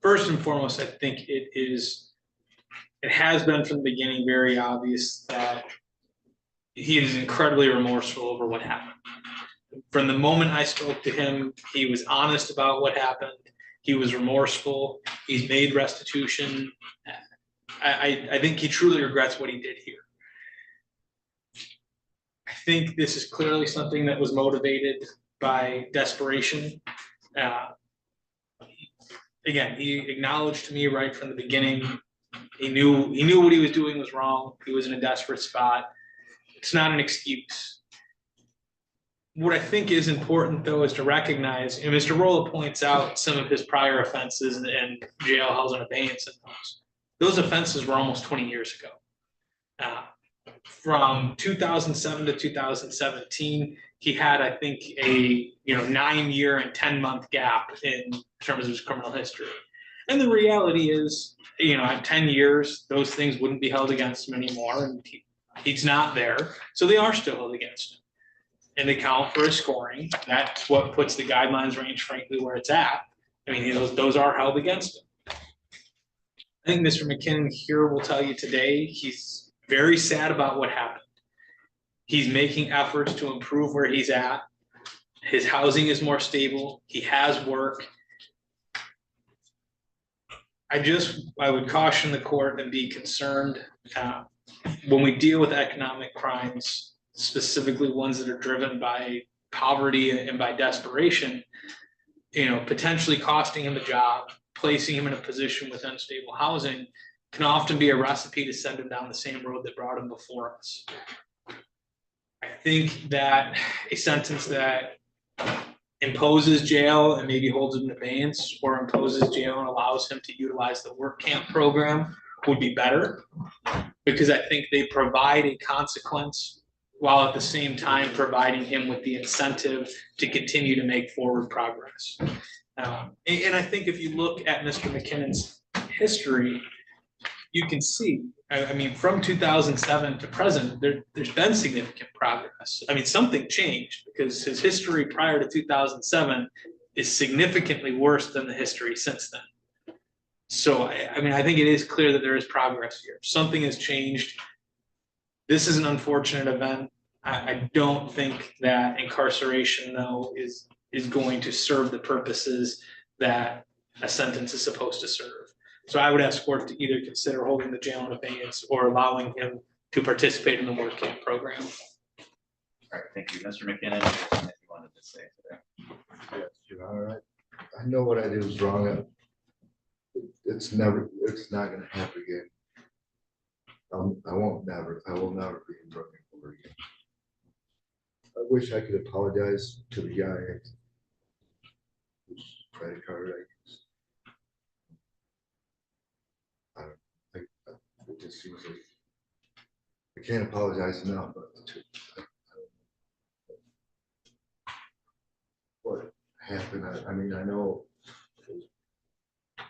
first and foremost, I think it has been from the beginning very obvious that he is incredibly remorseful over what happened. From the moment I spoke to him, he was honest about what happened. He was remorseful. He's made restitution. I think he truly regrets what he did here. I think this is clearly something that was motivated by desperation. Again, he acknowledged to me right from the beginning. He knew what he was doing was wrong. He was in a desperate spot. It's not an excuse. what I think is important though is to recognize, and Mr. Rolla points out some of his prior offenses and jail house and abeyance and those offenses were almost 20 years ago. From 2007 to 2017, he had, I think, a 9-year and 10-month gap in terms of his criminal history. And the reality is, at 10 years, those things wouldn't be held against him anymore, and he's not there, so they are still held against him. And they count for his scoring. That's what puts the guidelines range, frankly, where it's at. I mean, those are held against him. I think Mr. McKinnon here will tell you today he's very sad about what happened. He's making efforts to improve where he's at. His housing is more stable. He has work. I would caution the court and be concerned when we deal with economic crimes, specifically ones that are driven by poverty and by desperation, potentially costing him a job, placing him in a position with unstable housing can often be a recipe to send him down the same road that brought him before us. I think that a sentence that imposes jail and maybe holds him in abeyance, or imposes jail and allows him to utilize the work camp program would be better, because I think they provide a consequence while at the same time providing him with the incentive to continue to make forward progress. And I think if you look at Mr. McKinnon's history, you can see, I mean, from 2007 to present, there's been significant progress. I mean, something changed because his history prior to 2007 is significantly worse than the history since then. So, I think it is clear that there is progress here. Something has changed. This is an unfortunate event. I don't think that incarceration, though, is going to serve the purposes that a sentence is supposed to serve. So I would ask court to either consider holding the jail in abeyance or allowing him to participate in the work camp program. All right, thank you. Mr. McKinnon, if you wanted to say today. Yes, Your Honor, I know what I did was wrong. It's not gonna happen again. I will never be in drug court again. I wish I could apologize to the guy whose credit card I used. I don't think it just seems like I can't apologize enough, but what happened, I mean, I know it was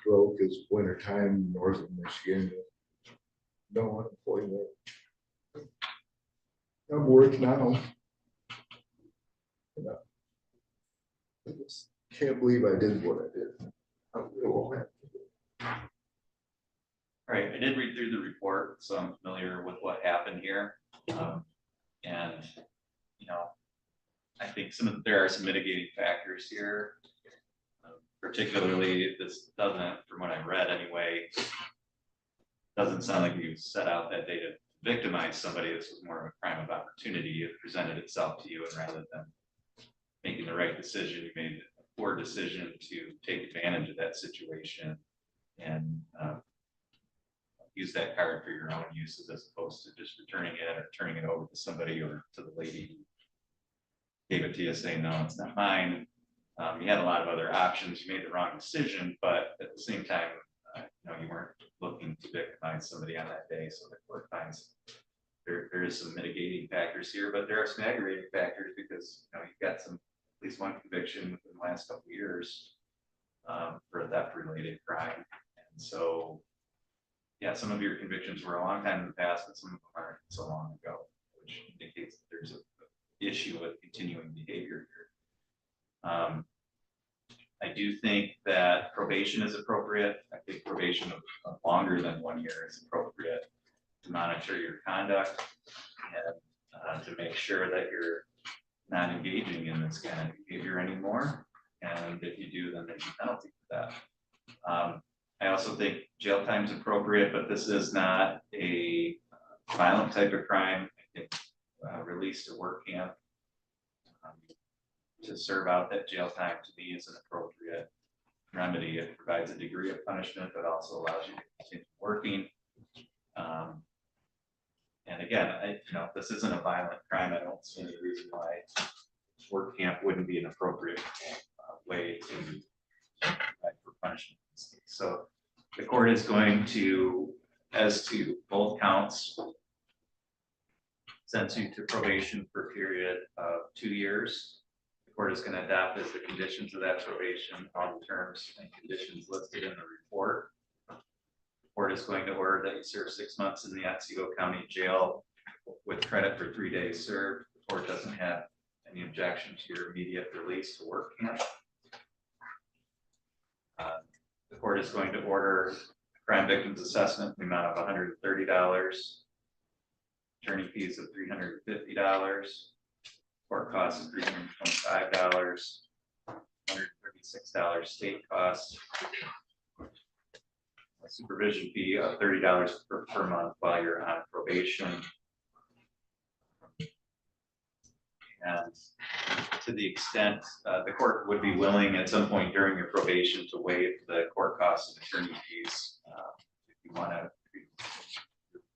broke, it's winter time in northern Michigan. No unemployment. I'm working now. I just can't believe I did what I did. It won't happen. All right, I did read through the report, so I'm familiar with what happened here. And, I think there are some mitigating factors here. Particularly, this doesn't, from what I read anyway, doesn't sound like you set out that day to victimize somebody. This was more of a crime of opportunity. It presented itself to you, and rather than making the right decision, you made a poor decision to take advantage of that situation and use that card for your own uses, as opposed to just returning it or turning it over to somebody or to the lady who gave it to you, saying, no, it's not mine. You had a lot of other options. You made the wrong decision, but at the same time, you weren't looking to victimize somebody on that day. So the court finds there is some mitigating factors here, but there are some aggravating factors because you've got at least one conviction within the last couple of years for a theft-related crime, and so yeah, some of your convictions were a long time in the past, but some of them aren't so long ago, which indicates that there's an issue with continuing behavior here. I do think that probation is appropriate. I think probation of longer than 1 year is appropriate to monitor your conduct and to make sure that you're not engaging in this kind of behavior anymore. And if you do, then there's a penalty for that. I also think jail time is appropriate, but this is not a violent type of crime. I think release to work camp to serve out that jail time, to me, is an appropriate remedy. It provides a degree of punishment, but also allows you to continue working. And again, this isn't a violent crime. I don't see any reason why work camp wouldn't be an appropriate way to provide for punishment. So the court is going to, as to both counts, sentence you to probation for a period of 2 years. The court is going to adopt as the conditions of that probation on the terms and conditions listed in the report. The court is going to order that you serve 6 months in the Otsego County Jail with credit for 3 days served. The court doesn't have any objection to your immediate release to work camp. The court is going to order crime victims assessment in the amount of $130, attorney fees of $350, court costs of $325, $136 state costs, a supervision fee of $30 per month while you're on probation. And to the extent the court would be willing at some point during your probation to waive the court costs and attorney fees, if you want to be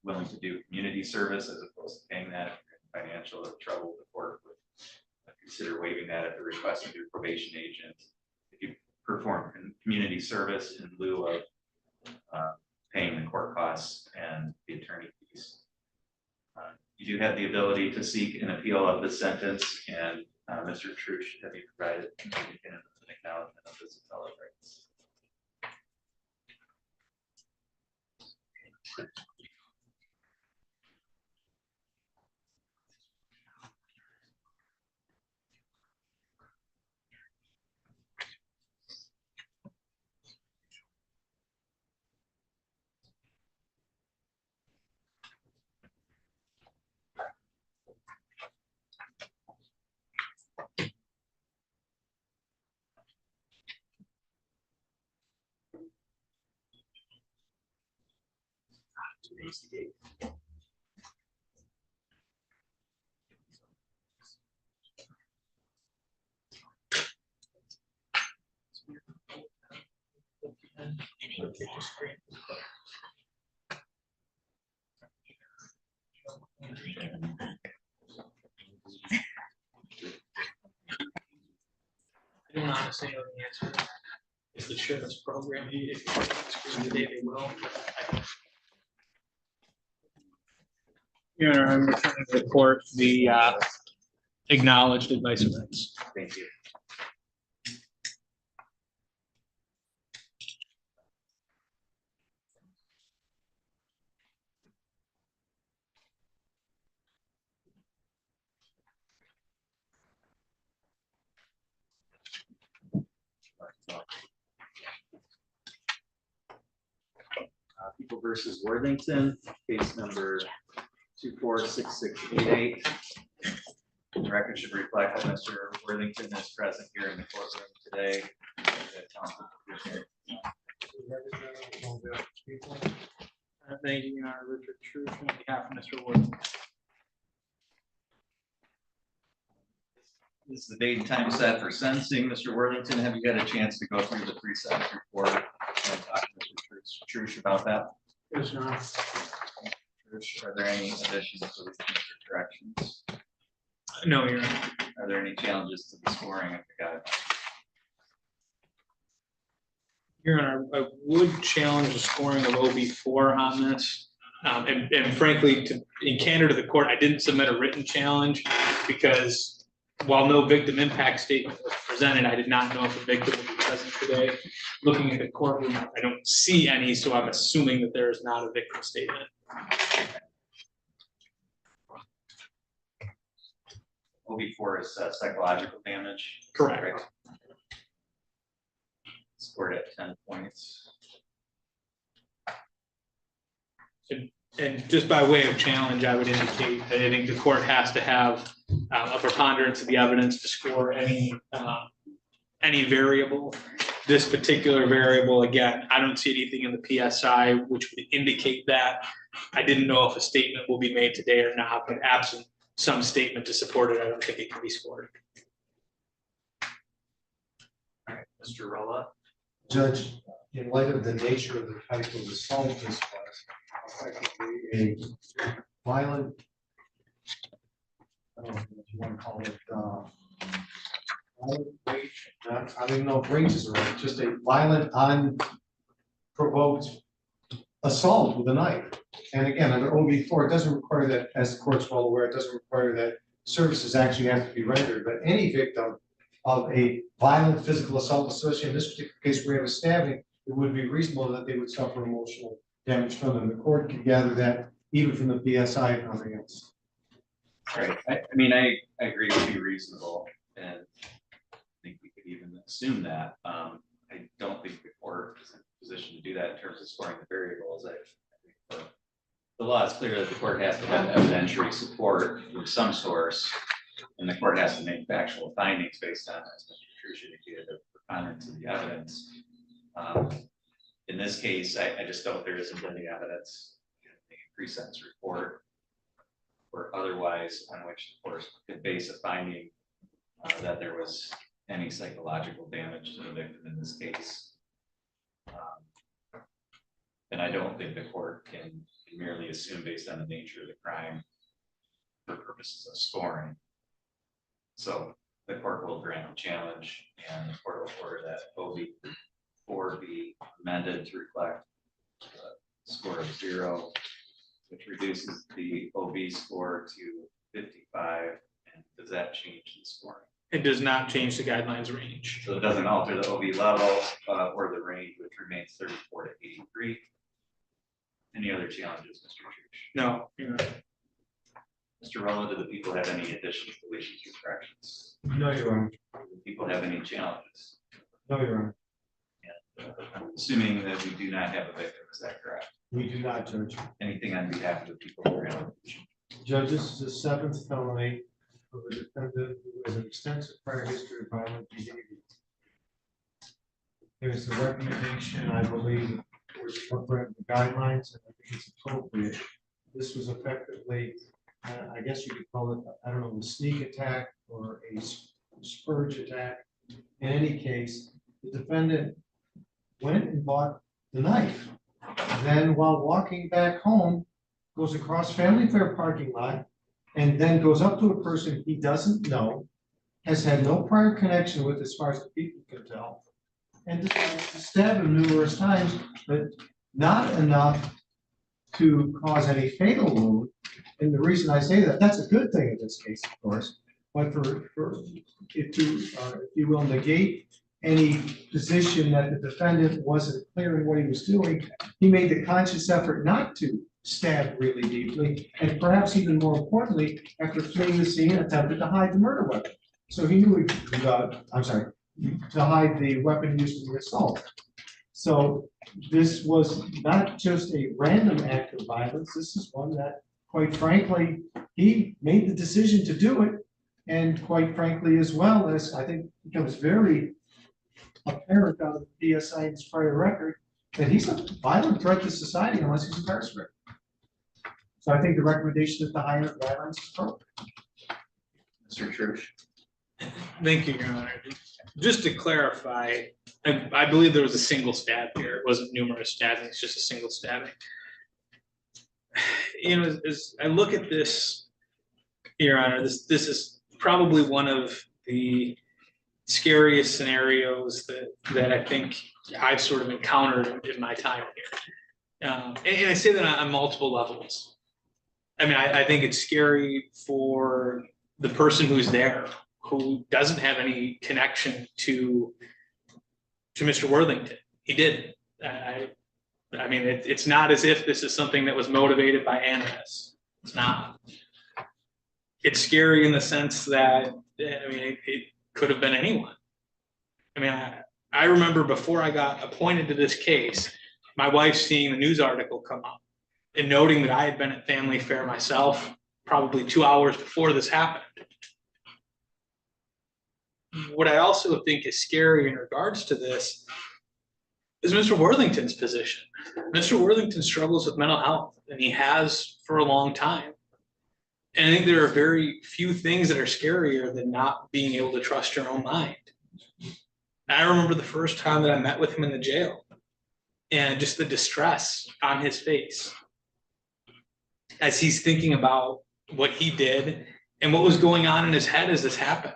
willing to do community service as opposed to paying that, if you're in financial trouble, the court would consider waiving that at the request of your probation agent. If you perform community service in lieu of paying the court costs and the attorney fees. You do have the ability to seek an appeal of the sentence, and Mr. Trush, have you provided an acknowledgement of this appellate rights? I don't honestly know the answer to that. If the sheriff's program, if they will. Your Honor, I'm returning to the court the acknowledged advice of rights. Thank you. People versus Worthington, case number 246688. The record should reflect that Mr. Worthington is present here in the courtroom today. Thank you, Your Honor. Richard Trush on behalf of Mr. Worthington. This is the date and time set for sentencing. Mr. Worthington, have you had a chance to go through the pre-sentence report and talk to Mr. Trush about that? Yes, Your Honor. Trush, are there any additions or corrections? No, Your Honor. Are there any challenges to the scoring of the guidelines? Your Honor, I would challenge the scoring of OB4 on this. And frankly, in candor to the court, I didn't submit a written challenge because while no victim impact statement was presented, I did not know if a victim would be present today. Looking at the courtroom, I don't see any, so I'm assuming that there is not a victim statement. OB4 is psychological damage. Correct. Scored at 10 points. And just by way of challenge, I would indicate that I think the court has to have a preponderance of the evidence to score any variable. This particular variable, again, I don't see anything in the PSI which would indicate that. I didn't know if a statement will be made today or not, but absent some statement to support it, I don't think it can be scored. All right, Mr. Rolla. Judge, in light of the nature of the type of assault this was, effectively a violent, I don't know what you want to call it, I don't even know if rage is right, just a violent, unprovoked assault with a knife. And again, under OB4, it doesn't require that, as the court's well aware, it doesn't require that services actually have to be rendered, but any victim of a violent physical assault associated, in this particular case, where we have a stabbing, it would be reasonable that they would suffer emotional damage from them. The court could gather that even from the PSI, if nothing else. Right, I mean, I agree to be reasonable, and I think we could even assume that. I don't think the court is in a position to do that in terms of scoring the variables. I think the law is clear that the court has to have evidentiary support from some source, and the court has to make factual findings based on, as Mr. Trush indicated, the preponderance of the evidence. In this case, I just don't, there isn't any evidence in the pre-sentence report or otherwise on which the court could base a finding that there was any psychological damage to the victim in this case. And I don't think the court can merely assume based on the nature of the crime for purposes of scoring. So the court will grant a challenge, and the court will order that OB4 be amended to reflect a score of 0, which reduces the OB score to 55. And does that change the scoring? It does not change the guidelines range. So it doesn't alter the OB level or the range, which remains 34 to 83. Any other challenges, Mr. Church? No, you're not. Mr. Rowland, do the people have any additions, deletions, or corrections? No, Your Honor. Do people have any challenges? No, Your Honor. I'm assuming that we do not have a victim, is that correct? We do not, Judge. Anything on behalf of the people who are in? Judge, this is the seventh felony of a defendant who has an extensive prior history of violent behavior. There's the recommendation, I believe, was incorporated in the guidelines, and I think it's appropriate. This was effectively, I guess you could call it, I don't know, a sneak attack or a spurge attack. In any case, the defendant went and bought the knife. Then while walking back home, goes across Family Fair parking lot, and then goes up to a person he doesn't know, has had no prior connection with as far as the people can tell, and decides to stab him numerous times, but not enough to cause any fatal wound. And the reason I say that, that's a good thing in this case, of course, but for it to, if you will, negate any position that the defendant wasn't clear in what he was doing, he made the conscious effort not to stab really deeply, and perhaps even more importantly, after fleeing the scene, attempted to hide the murder weapon. So he knew, to hide the weapon used in the assault. So this was not just a random act of violence. This is one that, quite frankly, he made the decision to do it, and quite frankly, as well as I think becomes very apparent out of the PSI in his prior record, that he's a violent threat to society unless he's incarcerated. So I think the recommendation is the higher guidelines is appropriate. Mr. Church. Thank you, Your Honor. Just to clarify, I believe there was a single stab here. It wasn't numerous stabbing, it's just a single stabbing. You know, as I look at this, Your Honor, this is probably one of the scariest scenarios that I think I've sort of encountered in my time here. And I say that on multiple levels. I mean, I think it's scary for the person who's there, who doesn't have any connection to Mr. Worthington. He didn't. I mean, it's not as if this is something that was motivated by animus. It's not. It's scary in the sense that, I mean, it could have been anyone. I mean, I remember before I got appointed to this case, my wife seeing the news article come up and noting that I had been at Family Fair myself probably 2 hours before this happened. What I also think is scary in regards to this is Mr. Worthington's position. Mr. Worthington struggles with mental health, and he has for a long time. And I think there are very few things that are scarier than not being able to trust your own mind. I remember the first time that I met with him in the jail, and just the distress on his face as he's thinking about what he did and what was going on in his head as this happened.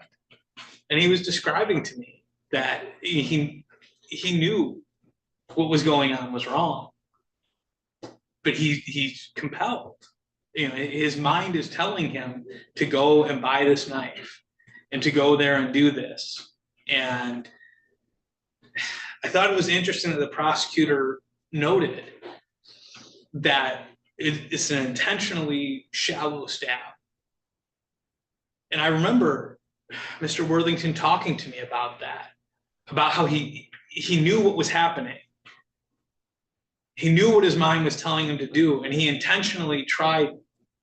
And he was describing to me that he knew what was going on was wrong, but he's compelled. You know, his mind is telling him to go and buy this knife and to go there and do this. And I thought it was interesting that the prosecutor noted that it's an intentionally shallow stab. And I remember Mr. Worthington talking to me about that, about how he knew what was happening. He knew what his mind was telling him to do, and he intentionally tried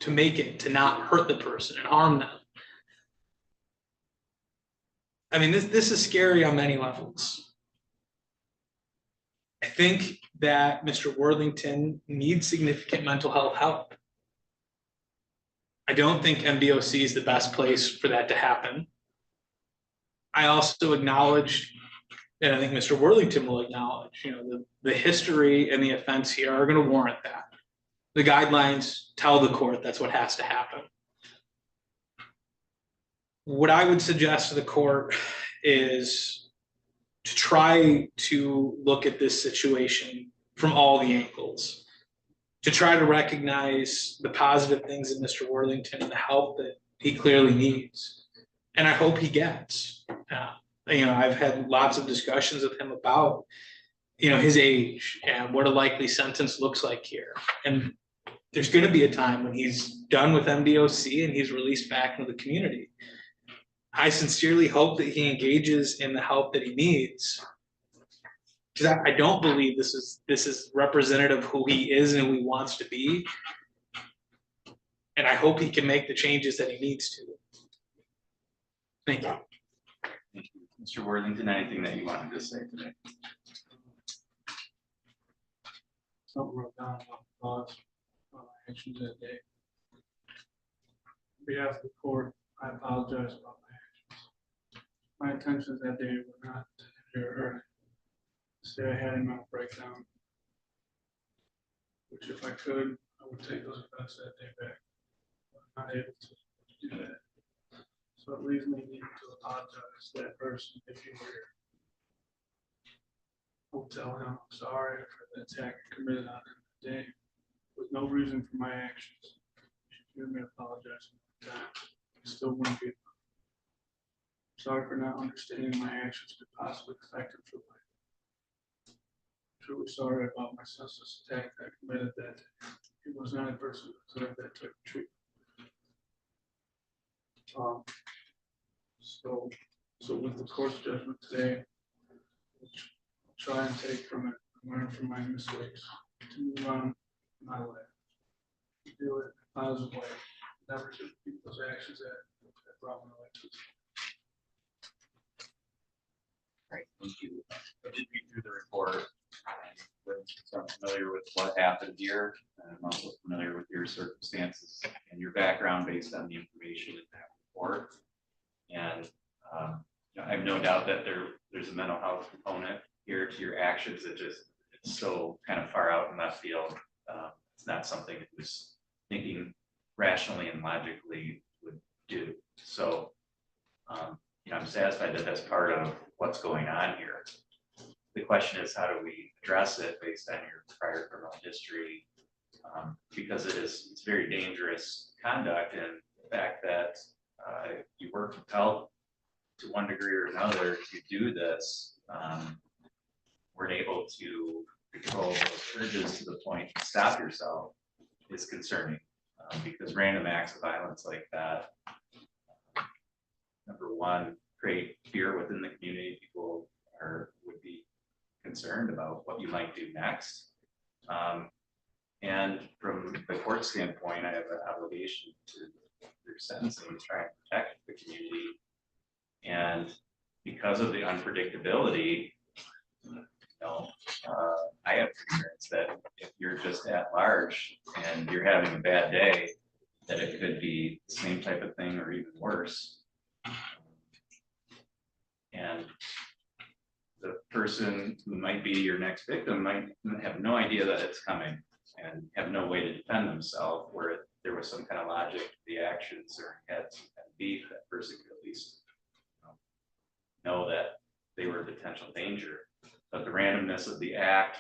to make it to not hurt the person and harm them. I mean, this is scary on many levels. I think that Mr. Worthington needs significant mental health help. I don't think MDOC is the best place for that to happen. I also acknowledge, and I think Mr. Worthington will acknowledge, you know, the history and the offense here are going to warrant that. The guidelines tell the court that's what has to happen. What I would suggest to the court is to try to look at this situation from all the angles, to try to recognize the positive things in Mr. Worthington and the help that he clearly needs. And I hope he gets. You know, I've had lots of discussions with him about, you know, his age and what a likely sentence looks like here. And there's going to be a time when he's done with MDOC and he's released back into the community. I sincerely hope that he engages in the help that he needs, because I don't believe this is representative of who he is and who he wants to be. And I hope he can make the changes that he needs to. Thank you. Thank you. Mr. Worthington, anything that you wanted to say today? Something wrote down about thoughts on my actions that day. On behalf of the court, I apologize about my actions. My intentions that day were not to injure her. Say I had a mental breakdown, which if I could, I would take those events that day back. I'm not able to do that. So it leaves me needing to apologize to that person if you were here. I will tell him I'm sorry for the attack I committed on him that day with no reason for my actions. You should hear me apologize one time. It still wouldn't be enough. Sorry for not understanding my actions could possibly affect him for life. Truly sorry about my senseless attack that I committed that day. He was not a person who deserved that type of treatment. So with the court's judgment today, which I'll try and take from it, and learn from my mistakes to move on my way, to do it in a positive way, never to repeat those actions that brought me like this. Great, thank you. I did read through the report. So I'm familiar with what happened here, and I'm also familiar with your circumstances and your background based on the information in that report. And I have no doubt that there's a mental health component here to your actions. It's so kind of far out in left field. It's not something that was thinking rationally and logically would do. So I'm satisfied that that's part of what's going on here. The question is, how do we address it based on your prior criminal history? Because it's very dangerous conduct, and the fact that you were compelled to one degree or another to do this, weren't able to control those urges to the point to stop yourself is concerning, because random acts of violence like that, number one, create fear within the community. People would be concerned about what you might do next. And from the court standpoint, I have an obligation to through sentencing to try and protect the community. And because of the unpredictability, I have concerns that if you're just at large and you're having a bad day, that it could be the same type of thing or even worse. And the person who might be your next victim might have no idea that it's coming and have no way to defend themselves, where there was some kind of logic to the actions or had some kind of beef. That person could at least unfairness of the act,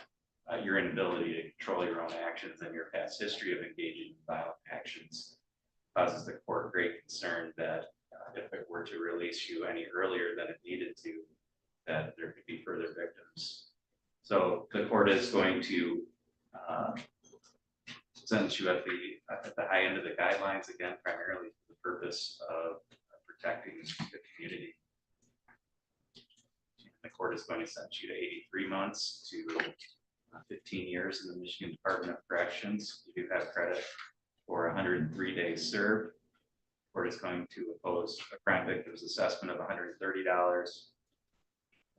your inability to control your own actions, and your past history of engaging in violent actions causes the court great concern that if it were to release you any earlier than it needed to, that there could be further victims. So the court is going to sentence you at the high end of the guidelines, again, primarily for the purpose of protecting the community. The court is going to sentence you to 83 months to 15 years in the Michigan Department of Corrections. You do have credit for 103 days served. The court is going to impose a crime victim's assessment of $130,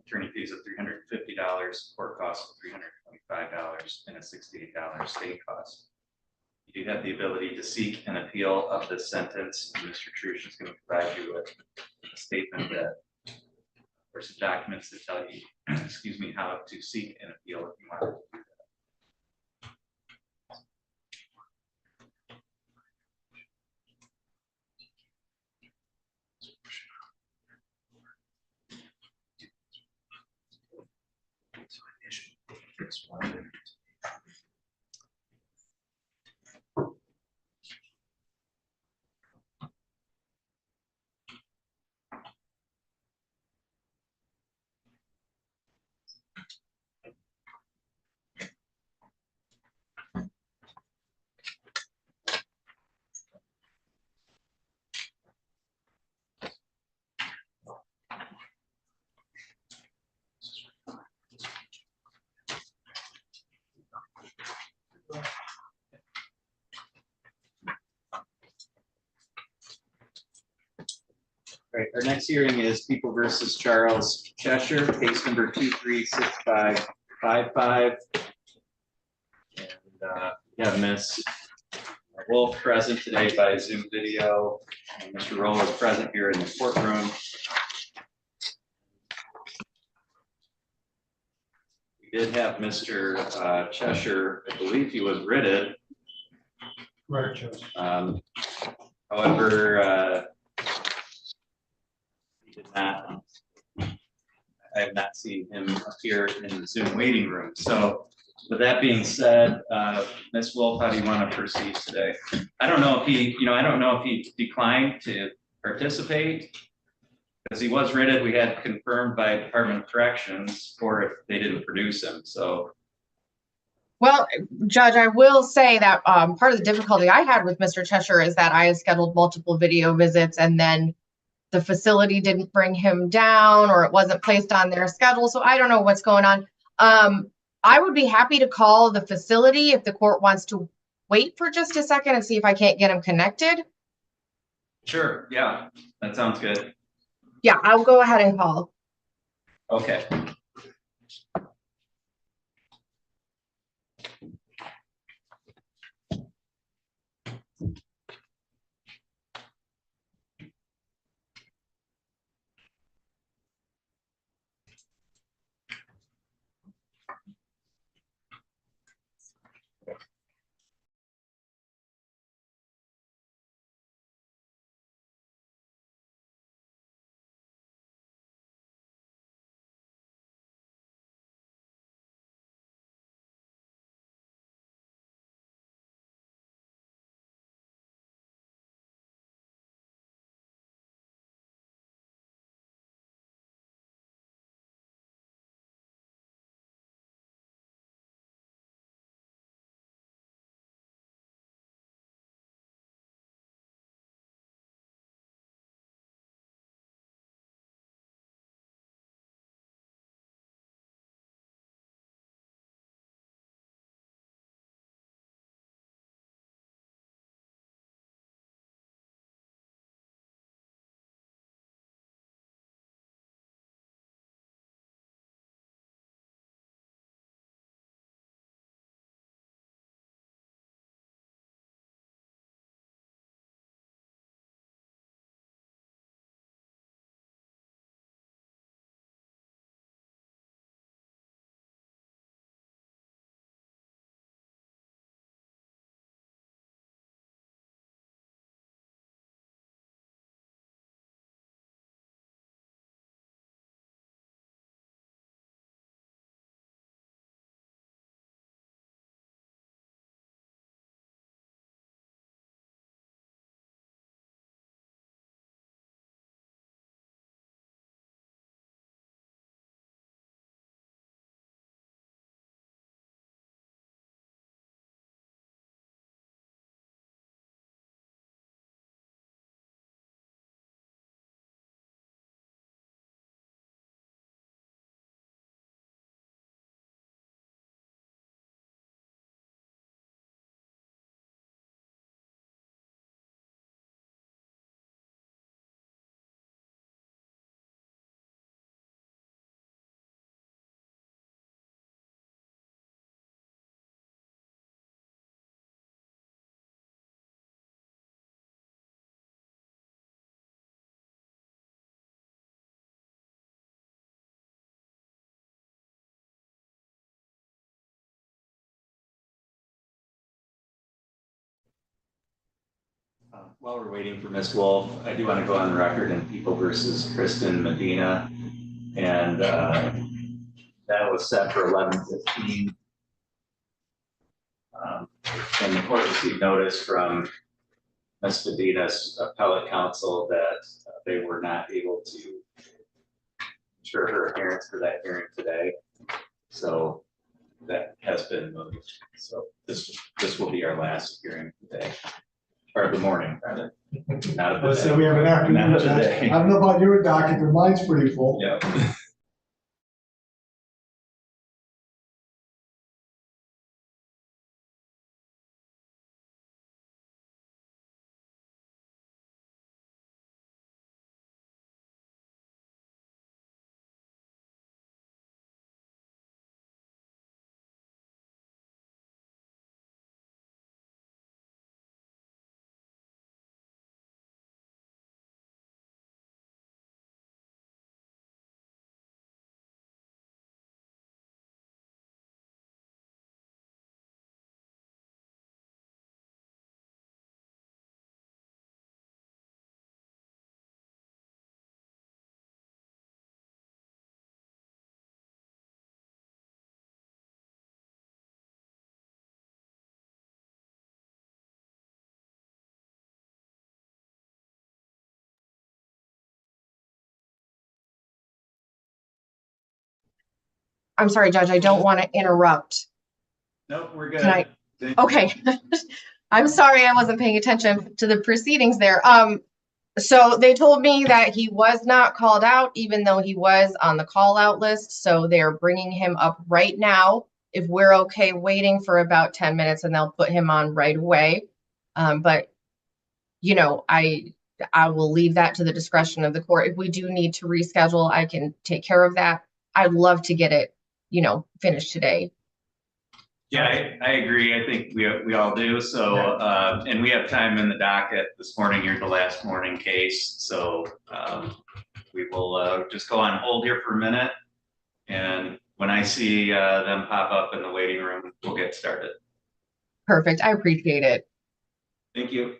attorney fees of $350, court costs of $325, and a $68 state cost. You do have the ability to seek an appeal of this sentence. Mr. Trush is going to provide you with a statement that, or some documents that tell you, excuse me, how to seek an appeal if you want to do that. All right, our next hearing is People versus Charles Cheshire, case number 236555. And we have Ms. Wolf present today by Zoom video. And Mr. Roll is present here in the courtroom. We did have Mr. Cheshire, I believe he was writted. Right, Judge. However, he did not. I have not seen him appear in the Zoom waiting room. So with that being said, Ms. Wolf, how do you want to proceed today? I don't know if he declined to participate because he was written. We had confirmed by Department of Corrections, or if they didn't produce him. So. Well, Judge, I will say that part of the difficulty I had with Mr. Cheshire is that I had scheduled multiple video visits and then the facility didn't bring him down or it wasn't placed on their schedule. So I don't know what's going on. I would be happy to call the facility if the court wants to wait for just a second and see if I can't get him connected. Sure. Yeah, that sounds good. Yeah, I'll go ahead and call. Okay. While we're waiting for Ms. Wolf, I do want to go on the record in People versus Kristen Medina. And that was set for 11:15. And the court received notice from Ms. Medina's appellate counsel that they were not able to ensure her appearance for that hearing today. So that has been moved. So this will be our last hearing today, or the morning rather. Not of the So day. we have an afternoon. Not today. I don't know about your docket, but mine's pretty full. Yeah. I'm sorry, Judge, I don't want to interrupt. Nope, we're good. Can I? Okay. I'm sorry, I wasn't paying attention to the proceedings there. So they told me that he was not called out, even though he was on the call out list. So they're bringing him up right now. If we're okay waiting for about 10 minutes, and they'll put him on right away. But you know, I will leave that to the discretion of the court. If we do need to reschedule, I can take care of that. I'd love to get it, you know, finished today. Yeah, I agree. I think we all do. So, and we have time in the docket this morning. You're the last morning case. So we will just go on hold here for a minute. And when I see them pop up in the waiting room, we'll get started. Perfect. I appreciate it. Thank you.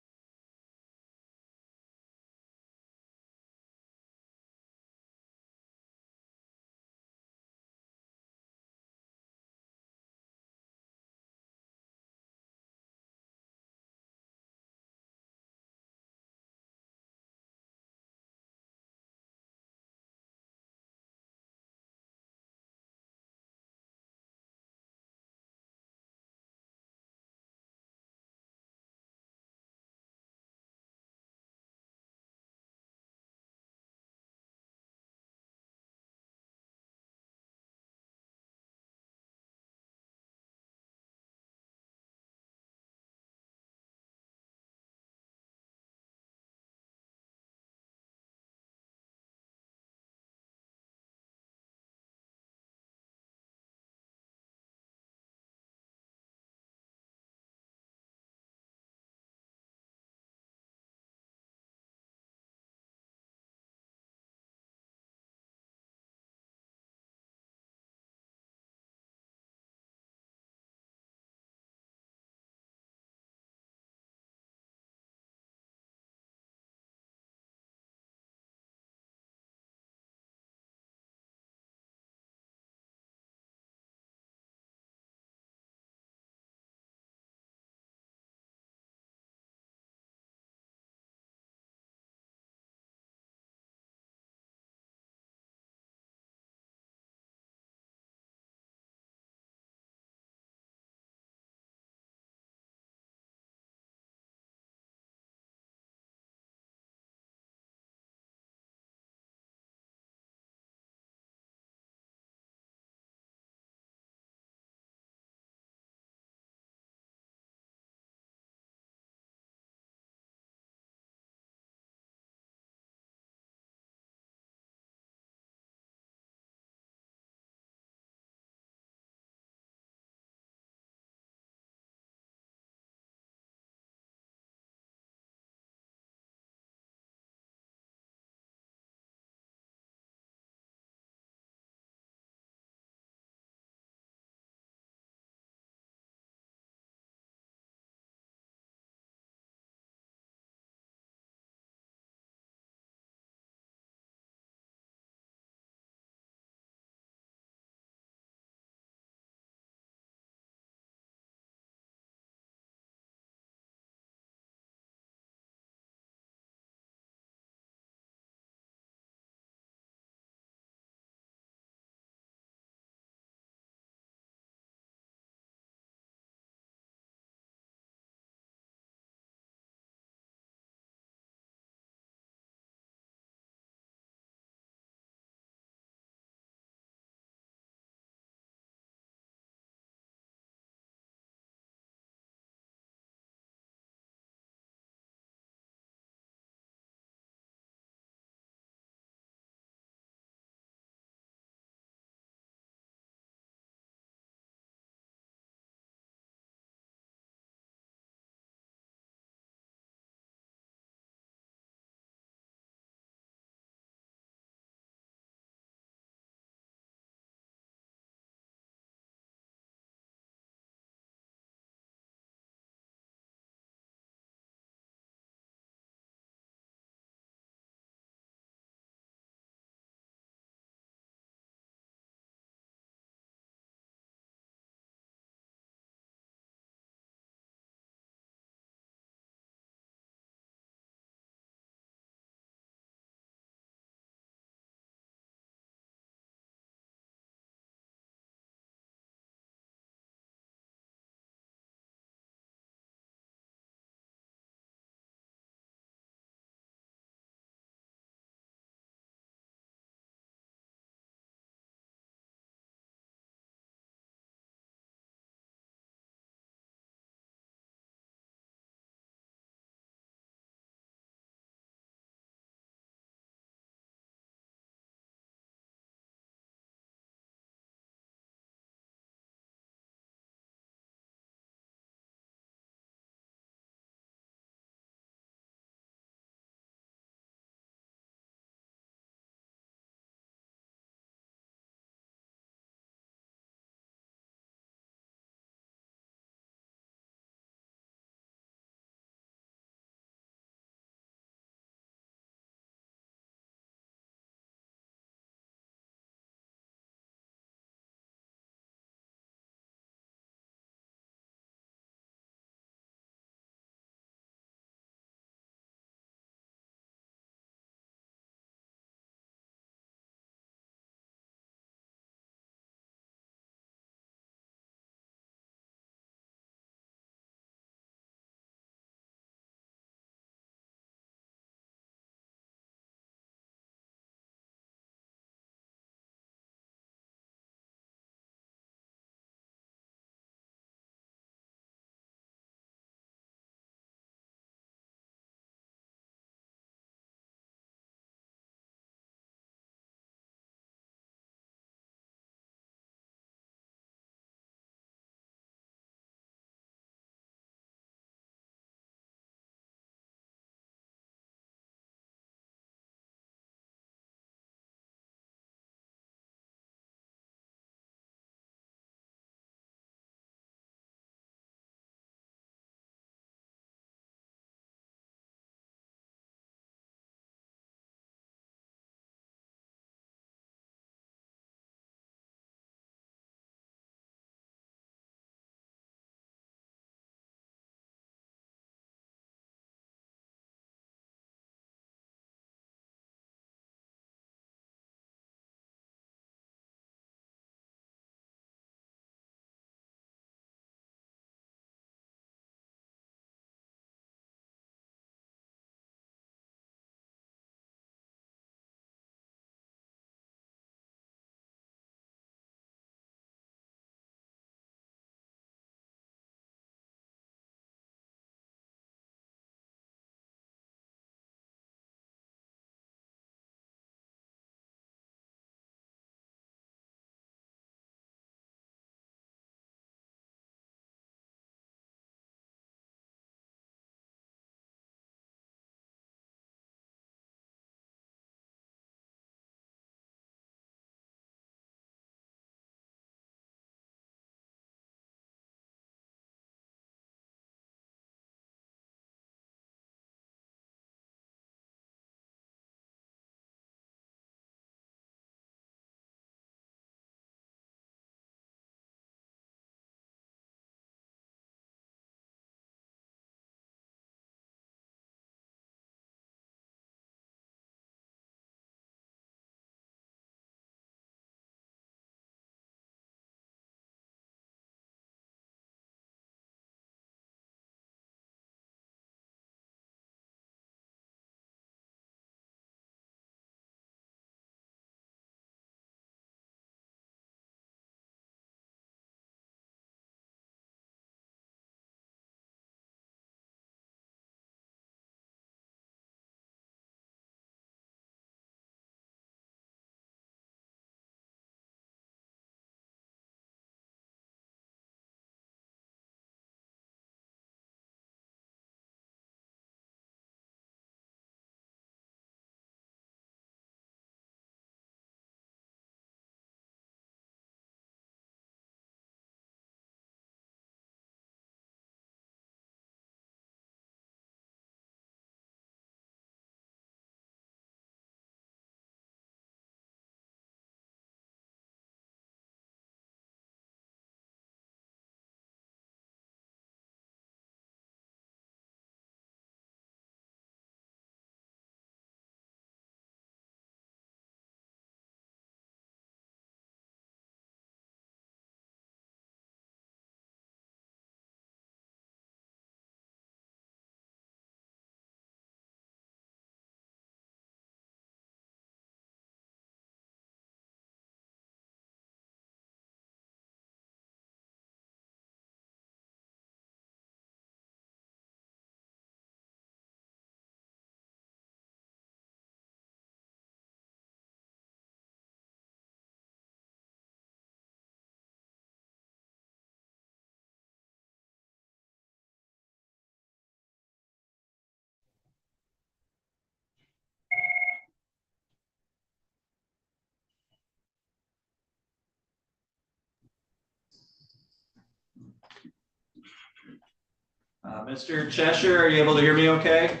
Mr. Cheshire, are you able to hear me okay?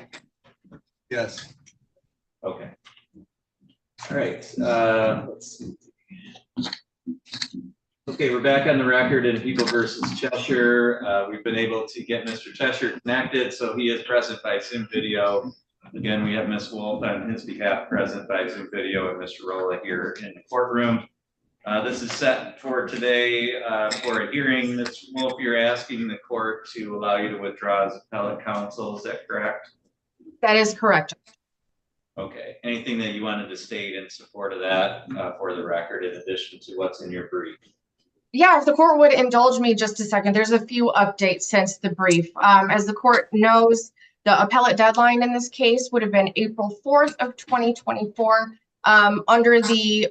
Yes. Okay. All right, let's see. Okay, we're back on the record in People versus Cheshire. We've been able to get Mr. Cheshire connected, so he is present by Zoom video. Again, we have Ms. Wolf on his behalf present by Zoom video and Mr. Rolla here in the courtroom. This is set for today for a hearing. Ms. Wolf, you're asking the court to allow you to withdraw as appellate counsel, is that correct? That is correct. Okay, anything that you wanted to state in support of that for the record in addition to what's in your brief? Yeah, if the court would indulge me just a second, there's a few updates since the brief. As the court knows, the appellate deadline in this case would have been April 4th of 2024. Under the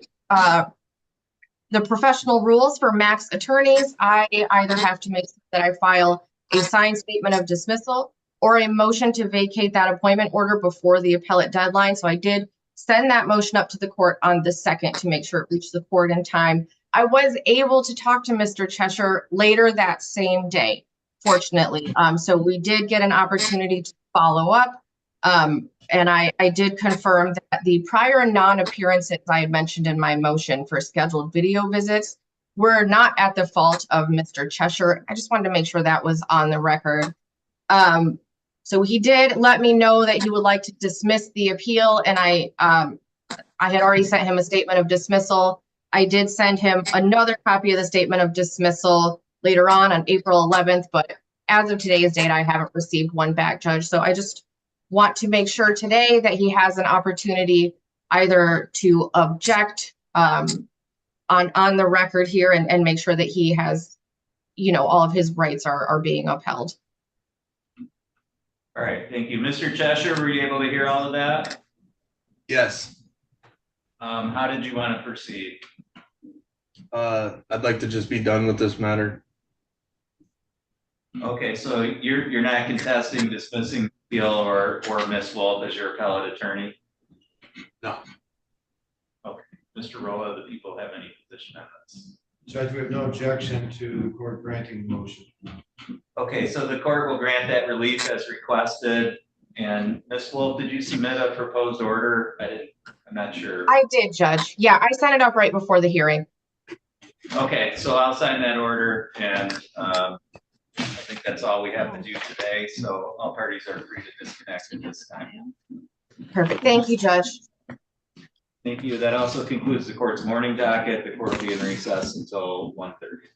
professional rules for max attorneys, I either have to make sure that I file a signed statement of dismissal or a motion to vacate that appointment order before the appellate deadline. So I did send that motion up to the court on the 2nd to make sure it reached the court in time. I was able to talk to Mr. Cheshire later that same day, fortunately. So we did get an opportunity to follow up. And I did confirm that the prior non-appearances I had mentioned in my motion for scheduled video visits were not at the fault of Mr. Cheshire. I just wanted to make sure that was on the record. So he did let me know that he would like to dismiss the appeal, and I had already sent him a statement of dismissal. I did send him another copy of the statement of dismissal later on April 11th, but as of today's date, I haven't received one back, Judge. So I just want to make sure today that he has an opportunity either to object on the record here and make sure that he has, you know, all of his rights are being upheld. All right, thank you. Mr. Cheshire, were you able to hear all of that? Yes. How did you want to proceed? I'd like to just be done with this matter. Okay, so you're not contesting dismissing the appeal or Ms. Wolf as your appellate attorney? No. Okay, Mr. Rolla, the people have any position on this? Judge, we have no objection to the court granting the motion. Okay, so the court will grant that relief as requested. And Ms. Wolf, did you submit a proposed order? I'm not sure. I did, Judge. Yeah, I sent it up right before the hearing. Okay, so I'll sign that order, and I think that's all we have to do today. So all parties are free to disconnect at this time. Perfect. Thank you, Judge. Thank you. That also concludes the court's morning docket. The court will be in recess until 1:30.